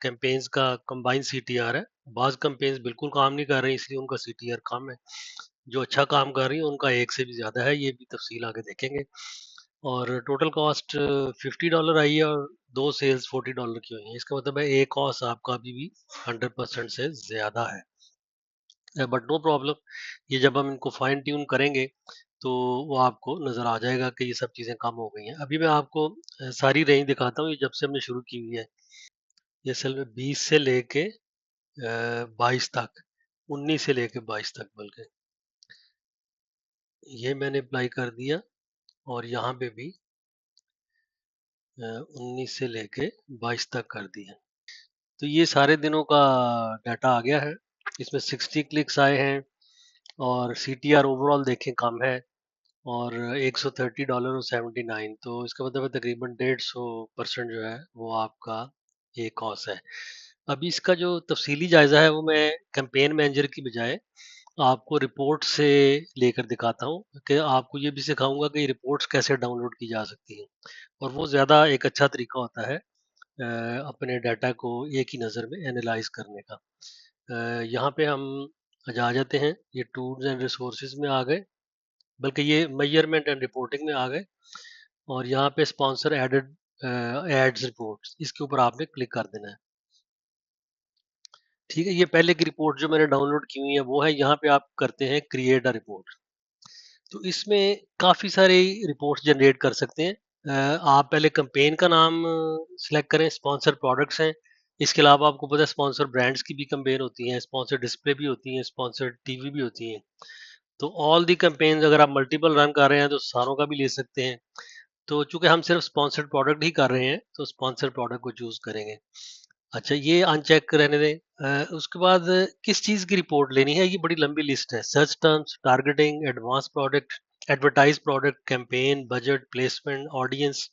कैंपेन्स का कंबाइंड सीटीआर है। बाज़ कैंपेन्स बिल्कुल काम नहीं कर रही, इसलिए उनका सीटीआर कम है। जो अच्छा काम कर रही है उनका 1 से भी ज़्यादा है, ये भी तफ़सील आगे देखेंगे। और टोटल कॉस्ट $50 आई है, और 2 सेल्स $40 की हुई हैं। इसका मतलब है एक कॉस्ट आपका अभी भी 100% से ज़्यादा है। बट नो प्रॉब्लम, ये जब हम इनको फाइन ट्यून करेंगे तो वो आपको नज़र आ जाएगा कि ये सब चीज़ें कम हो गई हैं। अभी मैं आपको सारी रेंज दिखाता हूँ, ये जब से हमने शुरू की हुई है। ये असल में 20 से लेके 22 तक, 19 से लेके 22 तक बल्कि, ये मैंने अप्लाई कर दिया, और यहाँ पे भी 19 से लेके 22 तक कर दिया। तो ये सारे दिनों का डाटा आ गया है। इसमें 60 क्लिक्स आए हैं, और सीटीआर ओवरऑल देखें कम है, और $130 और 79, तो इसका मतलब है तकरीबन 150% जो है वो आपका एक कॉस्ट है। अभी इसका जो तफसीली जायज़ा है वो मैं कैंपेन मैनेजर की बजाय आपको रिपोर्ट से लेकर दिखाता हूँ, कि आपको ये भी सिखाऊंगा कि रिपोर्ट्स कैसे डाउनलोड की जा सकती हैं, और वो ज़्यादा एक अच्छा तरीका होता है अपने डाटा को एक ही नज़र में एनालाइज करने का। यहाँ पे हम आ जाते हैं, ये टूल्स एंड रिसोर्सेज में आ गए, बल्कि ये मेजरमेंट एंड रिपोर्टिंग में आ गए, और यहाँ पे स्पॉन्सर एडेड एड्स रिपोर्ट्स, इसके ऊपर आपने क्लिक कर देना है। ठीक है, ये पहले की रिपोर्ट जो मैंने डाउनलोड की हुई है वो है। यहाँ पे आप करते हैं क्रिएट अ रिपोर्ट, तो इसमें काफ़ी सारी रिपोर्ट्स जनरेट कर सकते हैं। आप पहले कंपेन का नाम सिलेक्ट करें, स्पॉन्सर प्रोडक्ट्स हैं, इसके अलावा आपको पता है स्पॉन्सर ब्रांड्स की भी कंपेन होती हैं, स्पॉन्सर डिस्प्ले भी होती हैं, स्पॉन्सर टीवी भी होती हैं। तो ऑल दी कैंपेन्स अगर आप मल्टीपल रन कर रहे हैं तो सारों का भी ले सकते हैं। तो चूंकि हम सिर्फ स्पॉन्सर्ड प्रोडक्ट ही कर रहे हैं तो स्पॉन्सर्ड प्रोडक्ट को चूज करेंगे। अच्छा, ये अनचेक रहने दें। उसके बाद किस चीज़ की रिपोर्ट लेनी है, ये बड़ी लंबी लिस्ट है। Search terms, targeting, advance product, advertise product, campaign, budget, placement, audience,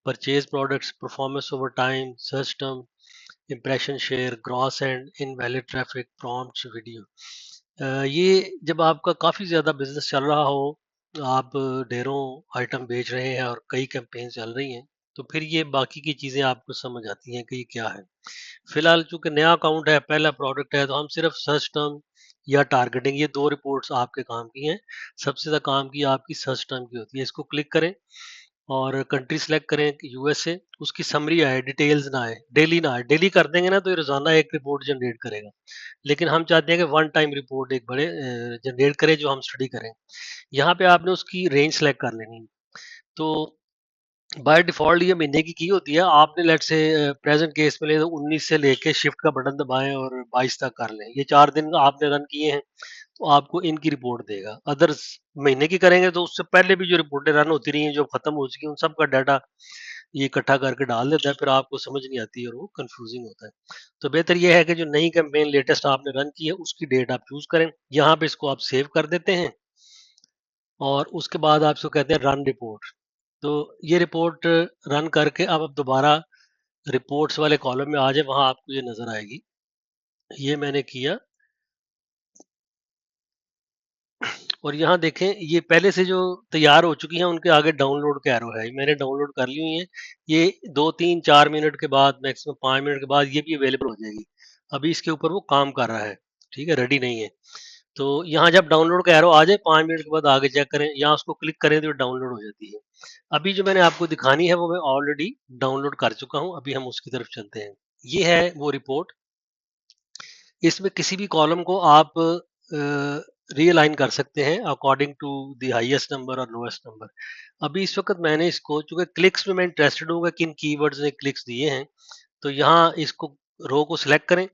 purchase products, performance over time, search term, impression share, gross and invalid traffic, prompts, video. ये जब आपका काफ़ी ज़्यादा बिजनेस चल रहा हो, आप ढेरों आइटम बेच रहे हैं और कई कैंपेन चल रही हैं, तो फिर ये बाकी की चीज़ें आपको समझ आती हैं कि ये क्या है। फिलहाल चूंकि नया अकाउंट है, पहला प्रोडक्ट है, तो हम सिर्फ सर्च टर्म या टारगेटिंग, ये 2 रिपोर्ट्स आपके काम की हैं। सबसे ज़्यादा काम की आपकी सर्च टर्म की होती है। इसको क्लिक करें, और कंट्री सेलेक्ट करें कि यूएसए, उसकी समरी आए, डिटेल्स ना आए, डेली ना आए। डेली कर देंगे ना तो ये रोजाना एक रिपोर्ट जनरेट करेगा, लेकिन हम चाहते हैं कि वन टाइम रिपोर्ट एक बड़े जनरेट करे जो हम स्टडी करें। यहाँ पे आपने उसकी रेंज सेलेक्ट कर लेनी है। तो बाय डिफ़ॉल्ट ये महीने की होती है। आपने लेट्स से प्रेज़ेंट केस में ले तो 19 से लेके शिफ्ट का बटन दबाएँ और 22 तक कर लें। ये 4 दिन आपने रन किए हैं, तो आपको इनकी रिपोर्ट देगा। अदर्स महीने की करेंगे तो उससे पहले भी जो रिपोर्टें रन होती रही हैं, जो खत्म हो चुकी हैं, उन सब का डाटा ये इकट्ठा करके डाल देता है, फिर आपको समझ नहीं आती और वो कन्फ्यूज़िंग होता है। तो बेहतर ये है कि जो नई कैंपेन लेटेस्ट आपने रन की है, उसकी डेट आप चूज़ करें। यहाँ पे इसको आप सेव कर देते हैं, और उसके बाद आप इसको कहते हैं रन रिपोर्ट। तो ये रिपोर्ट रन करके अब आप दोबारा रिपोर्ट्स वाले कॉलम में आ जाए, वहाँ आपको ये नज़र आएगी। ये मैंने किया, और यहाँ देखें ये पहले से जो तैयार हो चुकी हैं उनके आगे डाउनलोड का एरो है, मैंने डाउनलोड कर ली हुई है। ये 2 3 4 मिनट के बाद, मैक्सिमम 5 मिनट के बाद ये भी अवेलेबल हो जाएगी। अभी इसके ऊपर वो काम कर रहा है, ठीक है, रेडी नहीं है। तो यहाँ जब डाउनलोड का एरो आ जाए 5 मिनट के बाद आगे चेक करें, यहाँ उसको क्लिक करें तो डाउनलोड हो जाती है। अभी जो मैंने आपको दिखानी है वो मैं ऑलरेडी डाउनलोड कर चुका हूँ, अभी हम उसकी तरफ चलते हैं। ये है वो रिपोर्ट, इसमें किसी भी कॉलम को आप रीअलाइन कर सकते हैं according to the highest number और लोएस्ट नंबर। अभी इस वक्त मैंने इसको, चूंकि क्लिक्स में मैं इंटरेस्टेड हूँ किन कीवर्ड्स ने क्लिक्स दिए हैं, तो यहाँ इसको रो को सिलेक्ट करें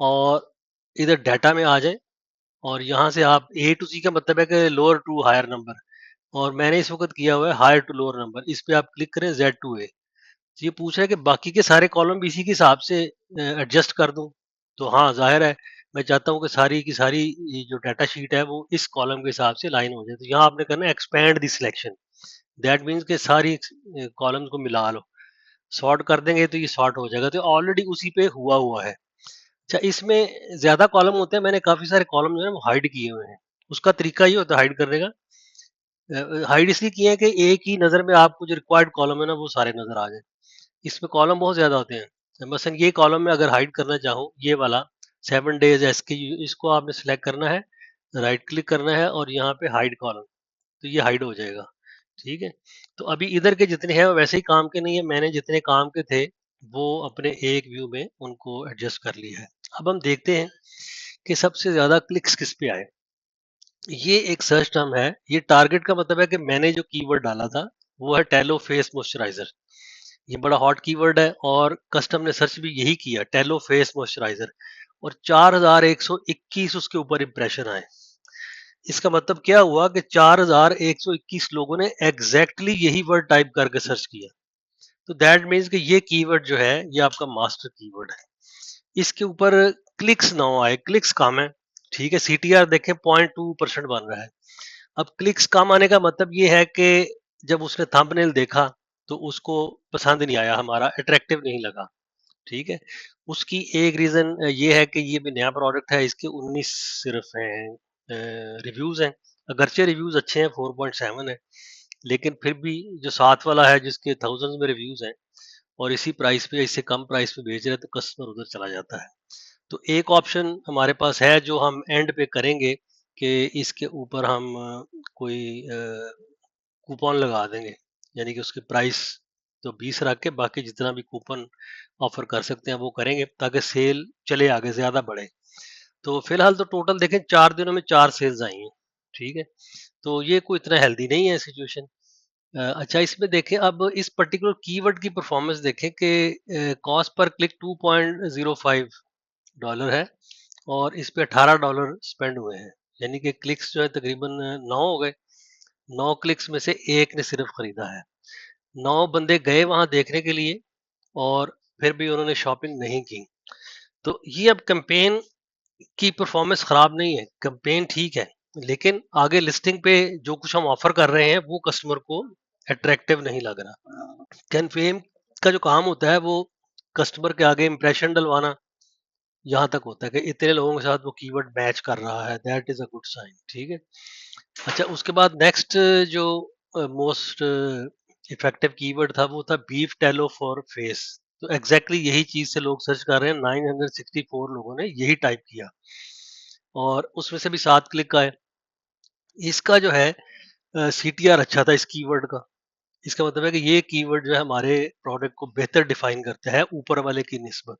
और इधर डाटा में आ जाए, और यहाँ से आप ए टू सी का मतलब है कि लोअर टू हायर नंबर, और मैंने इस वक्त किया हुआ है हायर टू लोअर नंबर। इस पे आप क्लिक करें जेड टू ए। ये पूछ रहा है कि बाकी के सारे कॉलम भी इसी के हिसाब से एडजस्ट कर दूं। तो हाँ, जाहिर है मैं चाहता हूँ कि सारी की सारी ये जो डाटा शीट है वो इस कॉलम के हिसाब से लाइन हो जाए। तो यहाँ आपने करना है expand the selection. That means कि सारी कॉलम्स को मिला लो, सॉर्ट कर देंगे तो ये सॉर्ट हो जाएगा। तो ऑलरेडी उसी पे हुआ हुआ है। अच्छा, इसमें ज्यादा कॉलम होते हैं, मैंने काफी सारे कॉलम जो है वो हाइड किए हुए हैं। उसका तरीका ये होता है हाइड करने का, हाइड इसलिए किए हैं कि एक ही नजर में आपको जो रिक्वायर्ड कॉलम है ना वो सारे नजर आ जाए। इसमें कॉलम बहुत ज्यादा होते हैं। मसलन ये कॉलम में अगर हाइड करना चाहो, ये वाला 7 days एसके, इसको आपने सिलेक्ट करना है, राइट क्लिक करना है और यहाँ पे हाइड कॉलम, तो ये हाइड हो जाएगा। ठीक है। तो अभी इधर के जितने हैं वो वैसे ही काम के नहीं है, मैंने जितने काम के थे वो अपने एक व्यू में उनको एडजस्ट कर लिया है। अब हम देखते हैं कि सबसे ज्यादा क्लिक्स किस पे आए। ये एक सर्च टर्म है, ये टारगेट का मतलब है कि मैंने जो कीवर्ड डाला था वो है टेलो फेस मॉइस्चराइजर। ये बड़ा हॉट कीवर्ड है और कस्टम ने सर्च भी यही किया, टेलो फेस मॉइस्चराइजर, और 4121 उसके ऊपर इंप्रेशन आए। इसका मतलब क्या हुआ कि 4121 लोगों ने एग्जैक्टली यही वर्ड टाइप करके सर्च किया। तो दैट मीन्स कि ये कीवर्ड जो है ये आपका मास्टर कीवर्ड है। इसके ऊपर क्लिक्स ना आए, क्लिक्स कम है। ठीक है, सीटीआर देखें 0.2% बन रहा है। अब क्लिक्स कम आने का मतलब ये है कि जब उसने थंबनेल देखा तो उसको पसंद नहीं आया, हमारा अट्रैक्टिव नहीं लगा। ठीक है। उसकी एक रीजन ये है कि ये भी नया प्रोडक्ट है, इसके 19 सिर्फ हैं रिव्यूज हैं। अगरचे रिव्यूज अच्छे हैं, 4.7 है, लेकिन फिर भी जो साथ वाला है जिसके थाउजेंड्स में रिव्यूज हैं और इसी प्राइस पे, इससे कम प्राइस पे बेच रहे हैं, तो कस्टमर उधर चला जाता है। तो एक ऑप्शन हमारे पास है जो हम एंड पे करेंगे कि इसके ऊपर हम कोई कूपन लगा देंगे, यानी कि उसकी प्राइस तो 20 रख के बाकी जितना भी कूपन ऑफर कर सकते हैं वो करेंगे ताकि सेल चले, आगे ज्यादा बढ़े। तो फिलहाल तो टोटल देखें 4 दिनों में 4 सेल्स आई हैं। ठीक है। तो ये कोई इतना हेल्दी नहीं है सिचुएशन। अच्छा, इसमें देखें अब इस पर्टिकुलर कीवर्ड की परफॉर्मेंस देखें कि कॉस्ट पर क्लिक $2.05 है और इस पे $18 स्पेंड हुए हैं, यानी कि क्लिक्स जो है तकरीबन 9 हो गए। 9 क्लिक्स में से एक ने सिर्फ खरीदा है। 9 बंदे गए वहां देखने के लिए और फिर भी उन्होंने शॉपिंग नहीं की। तो ये अब कैंपेन की परफॉर्मेंस खराब नहीं है, कैंपेन ठीक है, लेकिन आगे लिस्टिंग पे जो कुछ हम ऑफर कर रहे हैं वो कस्टमर को अट्रैक्टिव नहीं लग रहा। कैंपेन का जो काम होता है वो कस्टमर के आगे इंप्रेशन डलवाना, यहाँ तक होता है कि इतने लोगों के साथ वो कीवर्ड मैच कर रहा है, that is a good sign. ठीक है। अच्छा, उसके बाद नेक्स्ट जो मोस्ट इफेक्टिव कीवर्ड था वो था बीफ टेलो फॉर फेस। तो एग्जैक्टली यही चीज से लोग सर्च कर रहे हैं, 964 लोगों ने यही टाइप किया और उसमें से भी 7 क्लिक आए। इसका जो है सीटीआर अच्छा था इस कीवर्ड का। इसका मतलब है कि ये कीवर्ड जो है हमारे प्रोडक्ट को बेहतर डिफाइन करता है ऊपर वाले की निस्बत,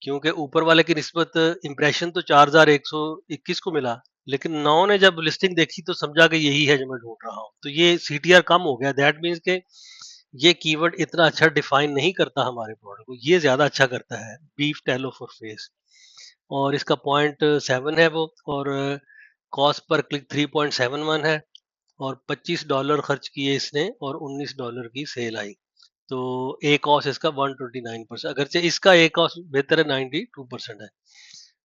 क्योंकि ऊपर वाले की निस्बत इंप्रेशन तो 4121 को मिला, लेकिन 9 ने जब लिस्टिंग देखी तो समझा कि यही है जो मैं ढूंढ रहा हूँ, तो ये सीटीआर कम हो गया। दैट मीन्स के ये कीवर्ड इतना अच्छा डिफाइन नहीं करता हमारे प्रोडक्ट को, ये ज्यादा अच्छा करता है बीफ टेलो फॉर फेस। और इसका 0.7 है वो, और कॉस्ट पर क्लिक 3.71 है, और $25 खर्च किए इसने और $19 की सेल आई। तो ए कॉस्ट इसका 129%, अगरचे इसका ए कॉस्ट बेहतर है, 92% है।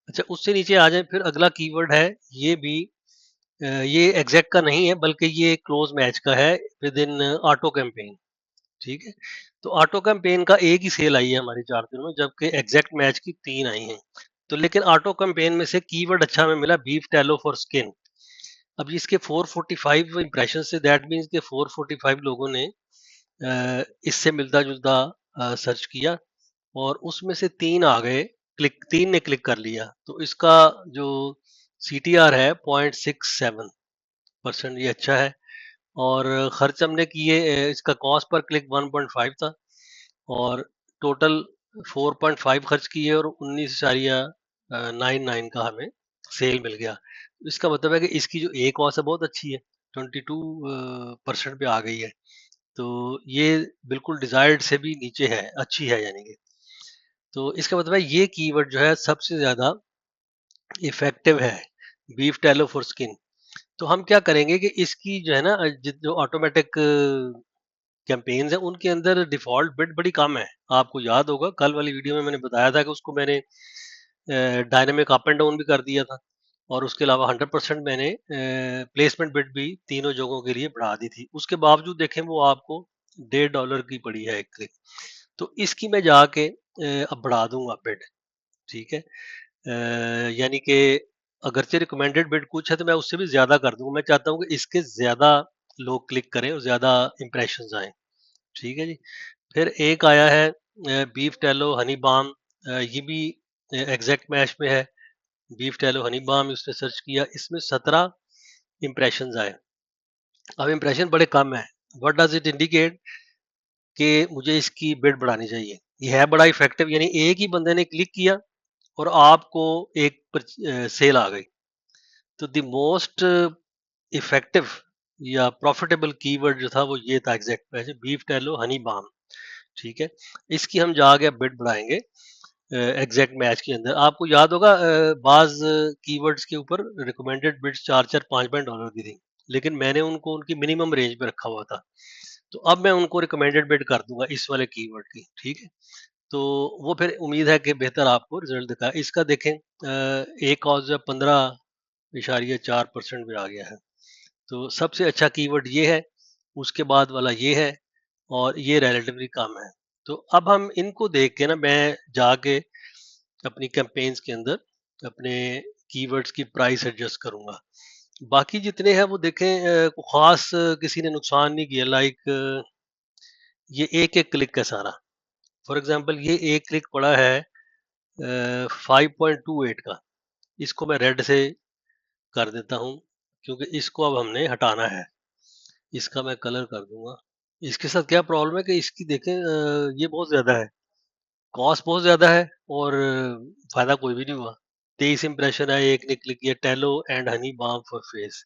अच्छा, उससे नीचे आ जाए, फिर अगला कीवर्ड है, ये भी ये एग्जैक्ट का नहीं है बल्कि ये क्लोज मैच का है विद इन ऑटो कैंपेन। ठीक है। तो ऑटो कैंपेन का एक ही सेल आई है हमारी 4 दिनों में, जबकि एग्जैक्ट मैच की 3 आई हैं। तो लेकिन ऑटो कैंपेन में से कीवर्ड अच्छा हमें मिला, बीफ टैलो फॉर स्किन। अब इसके 445 इंप्रेशन से, दैट मीन्स के 445 लोगों ने इससे मिलता जुलता सर्च किया और उसमें से 3 आ गए, क्लिक 3 ने क्लिक कर लिया। तो इसका जो सीटीआर है 0.67%, ये अच्छा है। और खर्च हमने किए, इसका कॉस्ट पर क्लिक 1.5 था और टोटल 4.5 खर्च किए और 19 99 का हमें सेल मिल गया। इसका मतलब है कि इसकी जो ए कॉस्ट है बहुत अच्छी है, 22% पे आ गई है। तो ये बिल्कुल डिजायर्ड से भी नीचे है, अच्छी है यानी कि। तो इसका मतलब है ये कीवर्ड जो है सबसे ज्यादा इफेक्टिव है, बीफ टैलो फॉर स्किन। तो हम क्या करेंगे कि इसकी जो है ना जो ऑटोमेटिक कैंपेन्स हैं उनके अंदर डिफ़ॉल्ट बिड बड़ी कम है। आपको याद होगा कल वाली वीडियो में मैंने बताया था कि उसको मैंने डायनामिक अप एंड डाउन भी कर दिया था, और उसके अलावा 100% मैंने प्लेसमेंट बिड भी तीनों जगहों के लिए बढ़ा दी थी। उसके बावजूद देखें वो आपको $1.5 की पड़ी है एक क्लिक। तो इसकी मैं जाके अब बढ़ा दूंगा बिड, ठीक है। यानी कि अगरचे रिकमेंडेड बिड कुछ है तो मैं उससे भी ज्यादा कर दूंगा। मैं चाहता हूँ कि इसके ज्यादा लोग क्लिक करें और ज्यादा इंप्रेशन आए, ठीक है जी। फिर एक आया है बीफ टैलो हनी बाम, ये भी एग्जैक्ट मैच में है। बीफ टैलो हनी बाम उसने सर्च किया, इसमें 17 इंप्रेशन आए। अब इंप्रेशन बड़े कम है। व्हाट डज इट इंडिकेट कि मुझे इसकी बिड बढ़ानी चाहिए। ये है बड़ा इफेक्टिव, यानी एक ही बंदे ने क्लिक किया और आपको एक सेल आ गई। तो द मोस्ट इफेक्टिव या प्रॉफिटेबल कीवर्ड जो था वो ये था exact match, beef tallow honey balm, ठीक है। इसकी हम जाके बिड बढ़ाएंगे एग्जैक्ट मैच के अंदर। आपको याद होगा बाज कीवर्ड्स के ऊपर रिकमेंडेड बिड्स 4-4 $5 की थी, लेकिन मैंने उनको उनकी मिनिमम रेंज पे रखा हुआ था। तो अब मैं उनको रिकमेंडेड बिड कर दूंगा इस वाले कीवर्ड की, ठीक है। तो वो फिर उम्मीद है कि बेहतर आपको रिजल्ट दिखा। इसका देखें एक कॉज 15.4% में आ गया है। तो सबसे अच्छा कीवर्ड ये है, उसके बाद वाला ये है, और ये रिलेटिवली कम है। तो अब हम इनको देख के ना मैं जाके अपनी कैंपेन्स के अंदर अपने कीवर्ड्स की प्राइस एडजस्ट करूंगा। बाकी जितने हैं वो देखें कोई खास किसी ने नुकसान नहीं किया। लाइक ये एक एक क्लिक का सारा, फॉर एग्जांपल ये एक क्लिक पड़ा है 5.28 का। इसको मैं रेड से कर देता हूँ क्योंकि इसको अब हमने हटाना है। इसका मैं कलर कर दूंगा। इसके साथ क्या प्रॉब्लम है कि इसकी देखें ये बहुत ज्यादा है, कॉस्ट बहुत ज्यादा है, और फायदा कोई भी नहीं हुआ। 23 इंप्रेशन है, एक ने क्लिक किया, tallow and honey balm for face,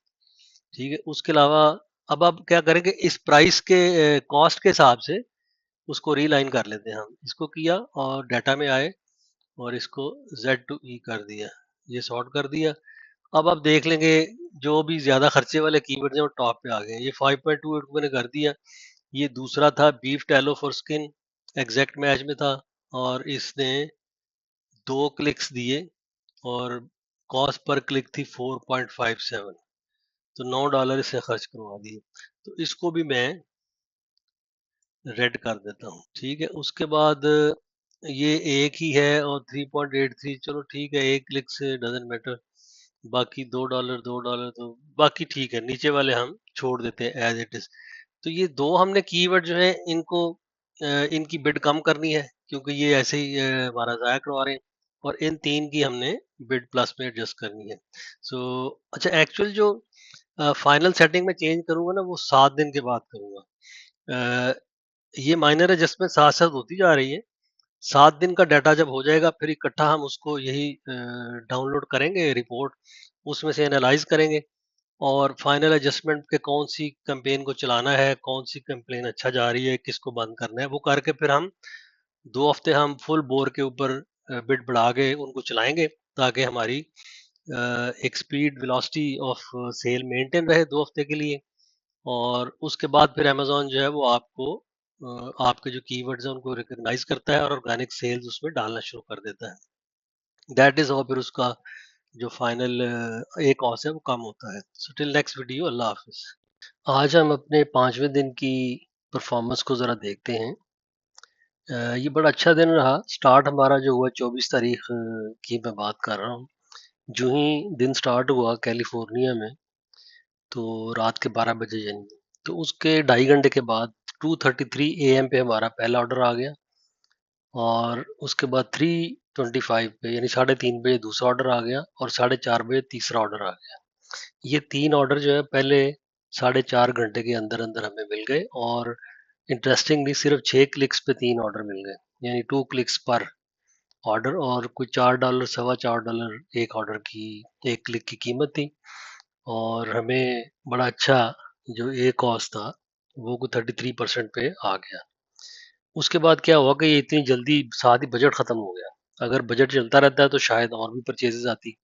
ठीक है। उसके अलावा अब आप क्या करेंगे, इस प्राइस के कॉस्ट के हिसाब से उसको रीलाइन कर लेते हैं हम। इसको किया और डाटा में आए और इसको Z to E कर दिया, ये सॉर्ट कर दिया। अब आप देख लेंगे जो भी ज्यादा खर्चे वाले कीवर्ड हैं वो टॉप पे आ गए हैं। ये 5.28 को मैंने कर दिया। ये दूसरा था beef tallow for skin, exact match में था, और इसने 2 क्लिक्स दिए और कॉस्ट पर क्लिक थी 4.57। तो $9 इससे खर्च करवा दिए। तो इसको भी मैं रेड कर देता हूँ, ठीक है। उसके बाद ये एक ही है और 3.83, चलो ठीक है, एक क्लिक से डजेंट मैटर। बाकी $2 तो बाकी ठीक है, नीचे वाले हम छोड़ देते हैं एज इट इज। तो ये दो हमने कीवर्ड जो है इनको इनकी बिड कम करनी है क्योंकि ये ऐसे ही हमारा जाया करवा रहे हैं, और इन तीन की हमने बिड प्लस में एडजस्ट करनी है। सो अच्छा, एक्चुअल जो फाइनल सेटिंग में चेंज करूंगा ना वो 7 दिन के बाद करूंगा। ये माइनर एडजस्टमेंट साथ साथ होती जा रही है। 7 दिन का डाटा जब हो जाएगा फिर इकट्ठा हम उसको यही डाउनलोड करेंगे रिपोर्ट, उसमें से एनालाइज करेंगे, और फाइनल एडजस्टमेंट के कौन सी कैंपेन को चलाना है, कौन सी कैंपेन अच्छा जा रही है, किसको बंद करना है, वो करके फिर हम 2 हफ्ते हम फुल बोर के ऊपर बिड बढ़ा के उनको चलाएंगे, ताकि हमारी एक speed velocity of sale maintain रहे 2 हफ्ते के लिए। और उसके बाद फिर अमेजोन जो है वो आपको आपके जो कीवर्ड्स हैं उनको रिकॉग्नाइज करता है और ऑर्गेनिक सेल्स उसमें डालना शुरू कर देता है। दैट इज हाउ फिर उसका जो फाइनल एक कॉस्ट है वो कम होता है। सो टिल नेक्स्ट वीडियो, अल्लाह हाफिज। आज हम अपने 5वें दिन की परफॉर्मेंस को ज़रा देखते हैं। ये बड़ा अच्छा दिन रहा। स्टार्ट हमारा जो हुआ 24 तारीख की मैं बात कर रहा हूँ। जो ही दिन स्टार्ट हुआ कैलिफोर्निया में, तो रात के 12 बजे यानी, तो उसके 2.5 घंटे के बाद 2:33 AM पे हमारा पहला ऑर्डर आ गया, और उसके बाद 3:25 पे यानी 3:30 बजे दूसरा ऑर्डर आ गया, और 4:30 बजे तीसरा ऑर्डर आ गया। ये 3 ऑर्डर जो है पहले 4.5 घंटे के अंदर अंदर हमें मिल गए, और इंटरेस्टिंगली सिर्फ 6 क्लिक्स पे 3 ऑर्डर मिल गए, यानी 2 क्लिक्स पर। ऑर्डर, और कुछ $4 $4.25 एक ऑर्डर की, एक क्लिक की कीमत थी। और हमें बड़ा अच्छा जो ए कॉस्ट था वो को 33% पे आ गया। उसके बाद क्या हुआ कि ये इतनी जल्दी साथ ही बजट ख़त्म हो गया। अगर बजट चलता रहता है तो शायद और भी परचेजेस आती।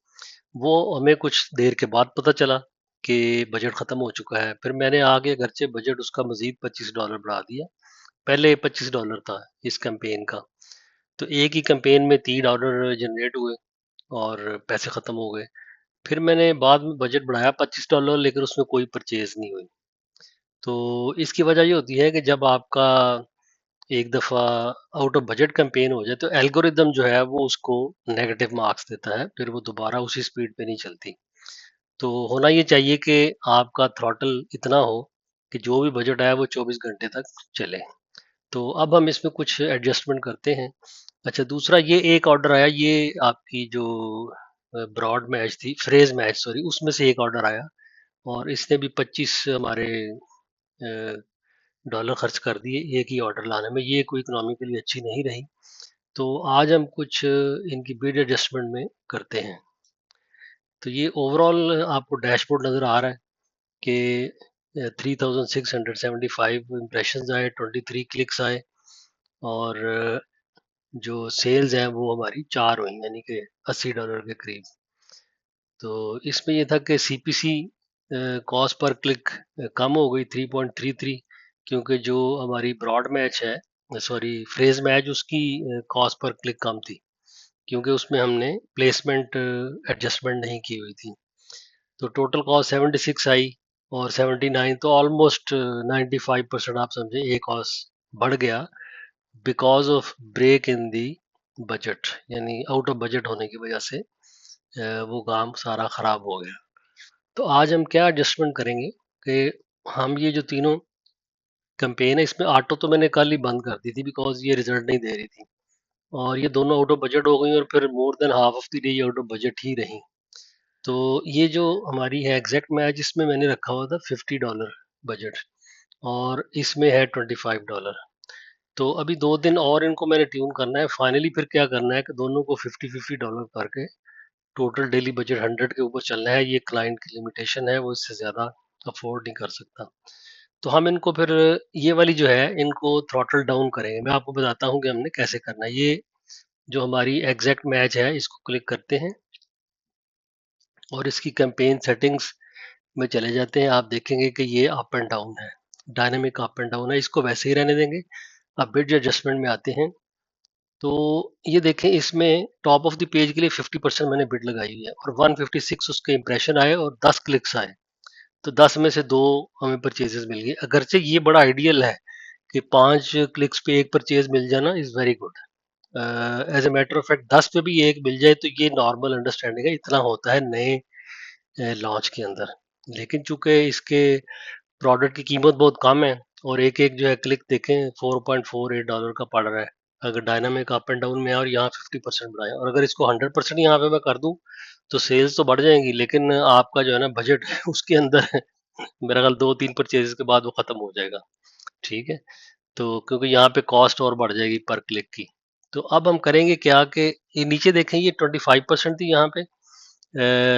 वो हमें कुछ देर के बाद पता चला कि बजट ख़त्म हो चुका है। फिर मैंने आगे घर से बजट उसका मज़ीद $25 बढ़ा दिया। पहले $25 था इस कैंपेन का। तो एक ही कैंपेन में 3 ऑर्डर जनरेट हुए और पैसे ख़त्म हो गए। फिर मैंने बाद में बजट बढ़ाया $25, लेकिन उसमें कोई परचेज़ नहीं हुई। तो इसकी वजह ये होती है कि जब आपका एक दफ़ा आउट ऑफ बजट कैंपेन हो जाए तो एल्गोरिदम जो है वो उसको नेगेटिव मार्क्स देता है, फिर वो दोबारा उसी स्पीड पे नहीं चलती। तो होना ये चाहिए कि आपका थ्रॉटल इतना हो कि जो भी बजट आया वो 24 घंटे तक चले। तो अब हम इसमें कुछ एडजस्टमेंट करते हैं। अच्छा, दूसरा ये एक ऑर्डर आया, ये आपकी जो ब्रॉड मैच थी, फ्रेज मैच सॉरी, उसमें से एक ऑर्डर आया और इसने भी 25 हमारे डॉलर खर्च कर दिए एक ही ऑर्डर लाने में। ये कोई इकोनॉमिकली अच्छी नहीं रही। तो आज हम कुछ इनकी बिड एडजस्टमेंट में करते हैं। तो ये ओवरऑल आपको डैशबोर्ड नज़र आ रहा है कि 3675 इम्प्रेशन आए, 23 क्लिक्स आए और जो सेल्स हैं वो हमारी 4 हुई, यानी कि $80 के करीब। तो इसमें ये था कि सीपीसी कॉस्ट पर क्लिक कम हो गई 3.33, क्योंकि जो हमारी ब्रॉड मैच है सॉरी फ्रेज मैच, उसकी कॉस्ट पर क्लिक कम थी क्योंकि उसमें हमने प्लेसमेंट एडजस्टमेंट नहीं की हुई थी। तो टोटल कॉस्ट 76 आई और 79, तो ऑलमोस्ट 95% आप समझे ए कॉस्ट बढ़ गया because of break in the budget, यानी आउट ऑफ बजट होने की वजह से वो काम सारा खराब हो गया। तो आज हम क्या एडजस्टमेंट करेंगे कि हम ये जो तीनों कैंपेन है, इसमें ऑटो तो मैंने कल ही बंद कर दी थी बिकॉज ये रिजल्ट नहीं दे रही थी और ये दोनों आउट ऑफ बजट हो गई और फिर more than half of the day ये आउट ऑफ बजट ही रही। तो ये जो हमारी है एग्जैक्ट मैच, इसमें मैंने रखा हुआ था $50 बजट और इसमें है $25। तो अभी 2 दिन और इनको मैंने ट्यून करना है। फाइनली फिर क्या करना है कि दोनों को $50 करके टोटल डेली बजट 100 के ऊपर चलना है। ये क्लाइंट की लिमिटेशन है, वो इससे ज़्यादा अफोर्ड नहीं कर सकता। तो हम इनको फिर ये वाली जो है इनको थ्रॉटल डाउन करेंगे। मैं आपको बताता हूँ कि हमने कैसे करना है। ये जो हमारी एग्जैक्ट मैच है इसको क्लिक करते हैं और इसकी कैंपेन सेटिंग्स में चले जाते हैं। आप देखेंगे कि ये अप एंड डाउन है, डायनेमिक अप एंड डाउन है। इसको वैसे ही रहने देंगे। अब बिड एडजस्टमेंट में आते हैं। तो ये देखें, इसमें टॉप ऑफ द पेज के लिए 50% मैंने बिड लगाई हुई है और 156 उसके इंप्रेशन आए और 10 क्लिक्स आए। तो 10 में से 2 हमें परचेजेस मिल गए। अगरचे ये बड़ा आइडियल है कि 5 क्लिक्स पे एक परचेज मिल जाना is very good. As a matter of fact 10 पे भी एक मिल जाए तो ये नॉर्मल अंडरस्टैंडिंग है, इतना होता है नए लॉन्च के अंदर। लेकिन चूंकि इसके प्रोडक्ट की कीमत बहुत कम है और एक एक जो है क्लिक देखें $4.48 का पड़ रहा है। अगर डायनामिक अप एंड डाउन में है और यहाँ 50% बढ़ाए और अगर इसको 100% यहाँ पे मैं कर दूं तो सेल्स तो बढ़ जाएंगी, लेकिन आपका जो है ना बजट उसके अंदर मेरा ख्याल 2-3 परचेज के बाद वो खत्म हो जाएगा। ठीक है, तो क्योंकि यहाँ पे कॉस्ट और बढ़ जाएगी पर क्लिक की। तो अब हम करेंगे क्या कि ये नीचे देखें, ये 25% थी यहाँ पे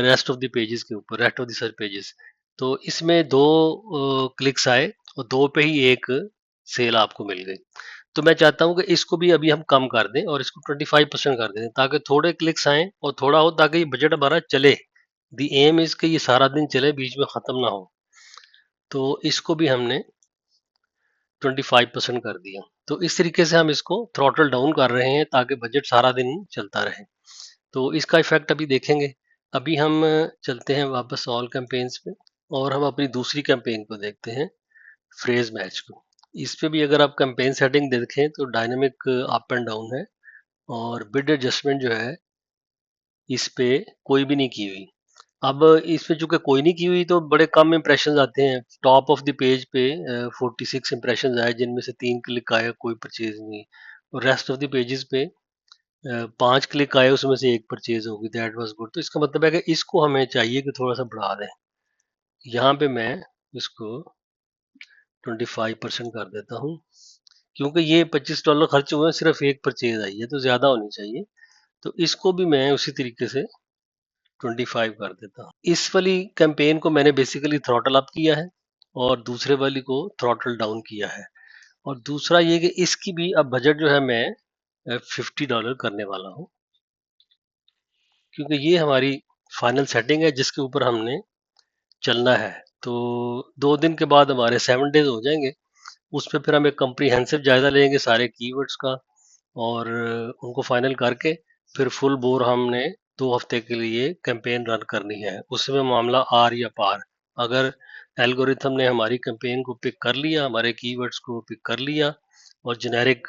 रेस्ट ऑफ द पेजेस के ऊपर, rest of the search pages. तो इसमें 2 क्लिक्स आए और 2 पे ही एक सेल आपको मिल गई। तो मैं चाहता हूँ कि इसको भी अभी हम कम कर दें और इसको 25% कर दें ताकि थोड़े क्लिक्स आए और थोड़ा हो, ताकि ये बजट हमारा चले। दी एम इज कि ये सारा दिन चले, बीच में ख़त्म ना हो। तो इसको भी हमने 25% कर दिया। तो इस तरीके से हम इसको थ्रॉटल डाउन कर रहे हैं ताकि बजट सारा दिन चलता रहे। तो इसका इफेक्ट अभी देखेंगे। अभी हम चलते हैं वापस ऑल कैंपेन्स पे और हम अपनी दूसरी कैंपेन को देखते हैं, फ्रेज मैच को। इस पे भी अगर आप कैंपेन सेटिंग देखें तो डायनेमिक अप एंड डाउन है और बिड एडजस्टमेंट जो है इस पे कोई भी नहीं की हुई। अब इस पे चूंकि कोई नहीं की हुई तो बड़े कम इंप्रेशन आते हैं। टॉप ऑफ द पेज पे 46 इंप्रेशन आए जिनमें से 3 क्लिक आए, कोई परचेज नहीं। और रेस्ट ऑफ द पेजेस पे 5 क्लिक आए, उसमें से एक परचेज होगी, दैट वाज गुड। तो इसका मतलब है कि इसको हमें चाहिए कि थोड़ा सा बढ़ा दें। यहाँ पे मैं इसको 25% कर देता हूँ क्योंकि ये $25 खर्च हुए हैं, सिर्फ एक परचेज आई है तो ज़्यादा होनी चाहिए। तो इसको भी मैं उसी तरीके से 25 कर देता हूँ। इस वाली कैंपेन को मैंने बेसिकली थ्रॉटल अप किया है और दूसरे वाली को थ्रॉटल डाउन किया है। और दूसरा ये कि इसकी भी अब बजट जो है मैं $50 करने वाला हूँ, क्योंकि ये हमारी फाइनल सेटिंग है जिसके ऊपर हमने चलना है। तो 2 दिन के बाद हमारे 7 डेज हो जाएंगे। उस पे फिर हम एक कम्प्रीहेंसिव जायजा लेंगे सारे कीवर्ड्स का और उनको फाइनल करके फिर फुल बोर हमने 2 हफ्ते के लिए कैंपेन रन करनी है। उसमें मामला आर या पार। अगर एल्गोरिथम ने हमारी कैंपेन को पिक कर लिया, हमारे कीवर्ड्स को पिक कर लिया और जेनेरिक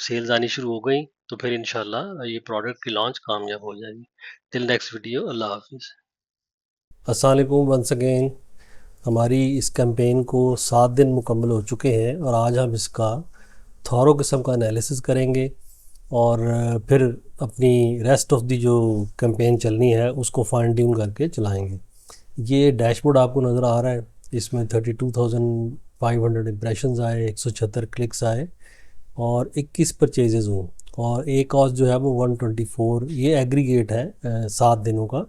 सेल्स आनी शुरू हो गई, तो फिर इंशाल्लाह ये प्रोडक्ट की लॉन्च कामयाब हो जाएगी। टिल नेक्स्ट वीडियो, अल्लाह हाफिज़। अस्सलाम वालेकुम वंस अगेन। हमारी इस कैंपेन को 7 दिन मुकम्मल हो चुके हैं और आज हम इसका थॉरो किस्म का एनालिसिस करेंगे और फिर अपनी रेस्ट ऑफ दी जो कैंपेन चलनी है उसको फाइन ट्यून करके चलाएंगे। ये डैशबोर्ड आपको नज़र आ रहा है, इसमें 32,500 इम्प्रेशंस आए, 176 क्लिक्स आए और 21 परचेजेज़ हुए और एक कॉस्ट जो है वो 124। ये एग्रीगेट है 7 दिनों का।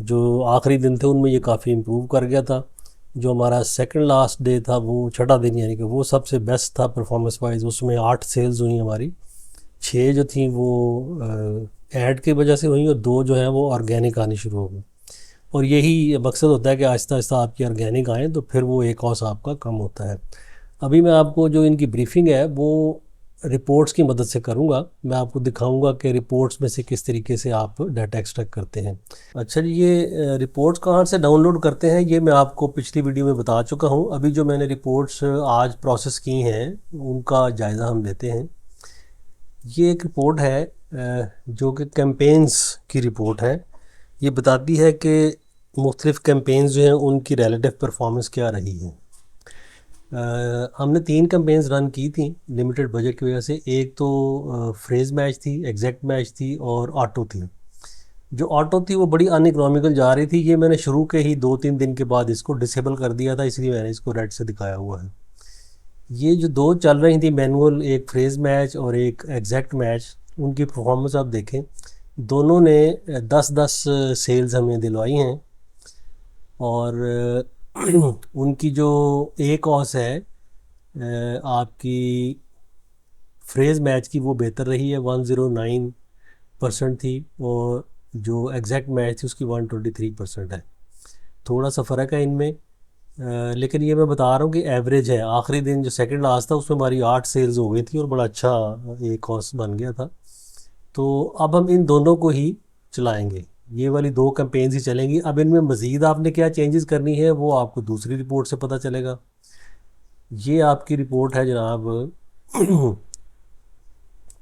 जो आखिरी दिन थे उनमें ये काफ़ी इम्प्रूव कर गया था। जो हमारा सेकंड लास्ट डे था वो छठा दिन, यानी कि वो सबसे बेस्ट था परफॉर्मेंस वाइज। उसमें 8 सेल्स हुई हमारी, 6 जो थी वो ऐड की वजह से हुई और 2 जो है वो ऑर्गेनिक आनी शुरू हो गई। और यही मकसद होता है कि आहिस्ता आहिस्ता आपकी ऑर्गेनिक आए तो फिर वो एक कॉस्ट आपका कम होता है। अभी मैं आपको जो इनकी ब्रीफिंग है वो रिपोर्ट्स की मदद से करूंगा। मैं आपको दिखाऊंगा कि रिपोर्ट्स में से किस तरीके से आप डाटा एक्सट्रैक्ट करते हैं। अच्छा जी, ये रिपोर्ट्स कहाँ से डाउनलोड करते हैं ये मैं आपको पिछली वीडियो में बता चुका हूँ। अभी जो मैंने रिपोर्ट्स आज प्रोसेस की हैं उनका जायज़ा हम लेते हैं। ये एक रिपोर्ट है जो कि कैंपेन्स की रिपोर्ट है। ये बताती है कि मुख्तलिफ़ कैंपेन्स जो हैं उनकी रिलेटिव परफॉर्मेंस क्या रही है। हमने 3 कैंपेन्स रन की थी लिमिटेड बजट की वजह से। एक तो फ्रेज मैच थी, एग्जैक्ट मैच थी और ऑटो थी। जो ऑटो थी वो बड़ी अनइकोनॉमिकल जा रही थी। ये मैंने शुरू के ही 2-3 दिन के बाद इसको डिसेबल कर दिया था, इसलिए मैंने इसको रेड से दिखाया हुआ है। ये जो 2 चल रही थी मैनुअल, एक फ्रेज मैच और एक एग्जैक्ट मैच, उनकी परफॉर्मेंस आप देखें, दोनों ने 10-10 सेल्स हमें दिलवाई हैं। और उनकी जो एक कॉस है आपकी फ्रेज मैच की वो बेहतर रही है, 109% थी। और जो एग्जैक्ट मैच थी उसकी 123% है। थोड़ा सा फ़र्क है इनमें, लेकिन ये मैं बता रहा हूँ कि एवरेज है। आखिरी दिन जो सेकंड लास्ट था उसमें हमारी 8 सेल्स हो गई थी और बड़ा अच्छा एक कॉस्ट बन गया था। तो अब हम इन दोनों को ही चलाएंगे, ये वाली 2 कैंपेन्स ही चलेंगी। अब इनमें मज़ीद आपने क्या चेंजेस करनी है वो आपको दूसरी रिपोर्ट से पता चलेगा। ये आपकी रिपोर्ट है जनाब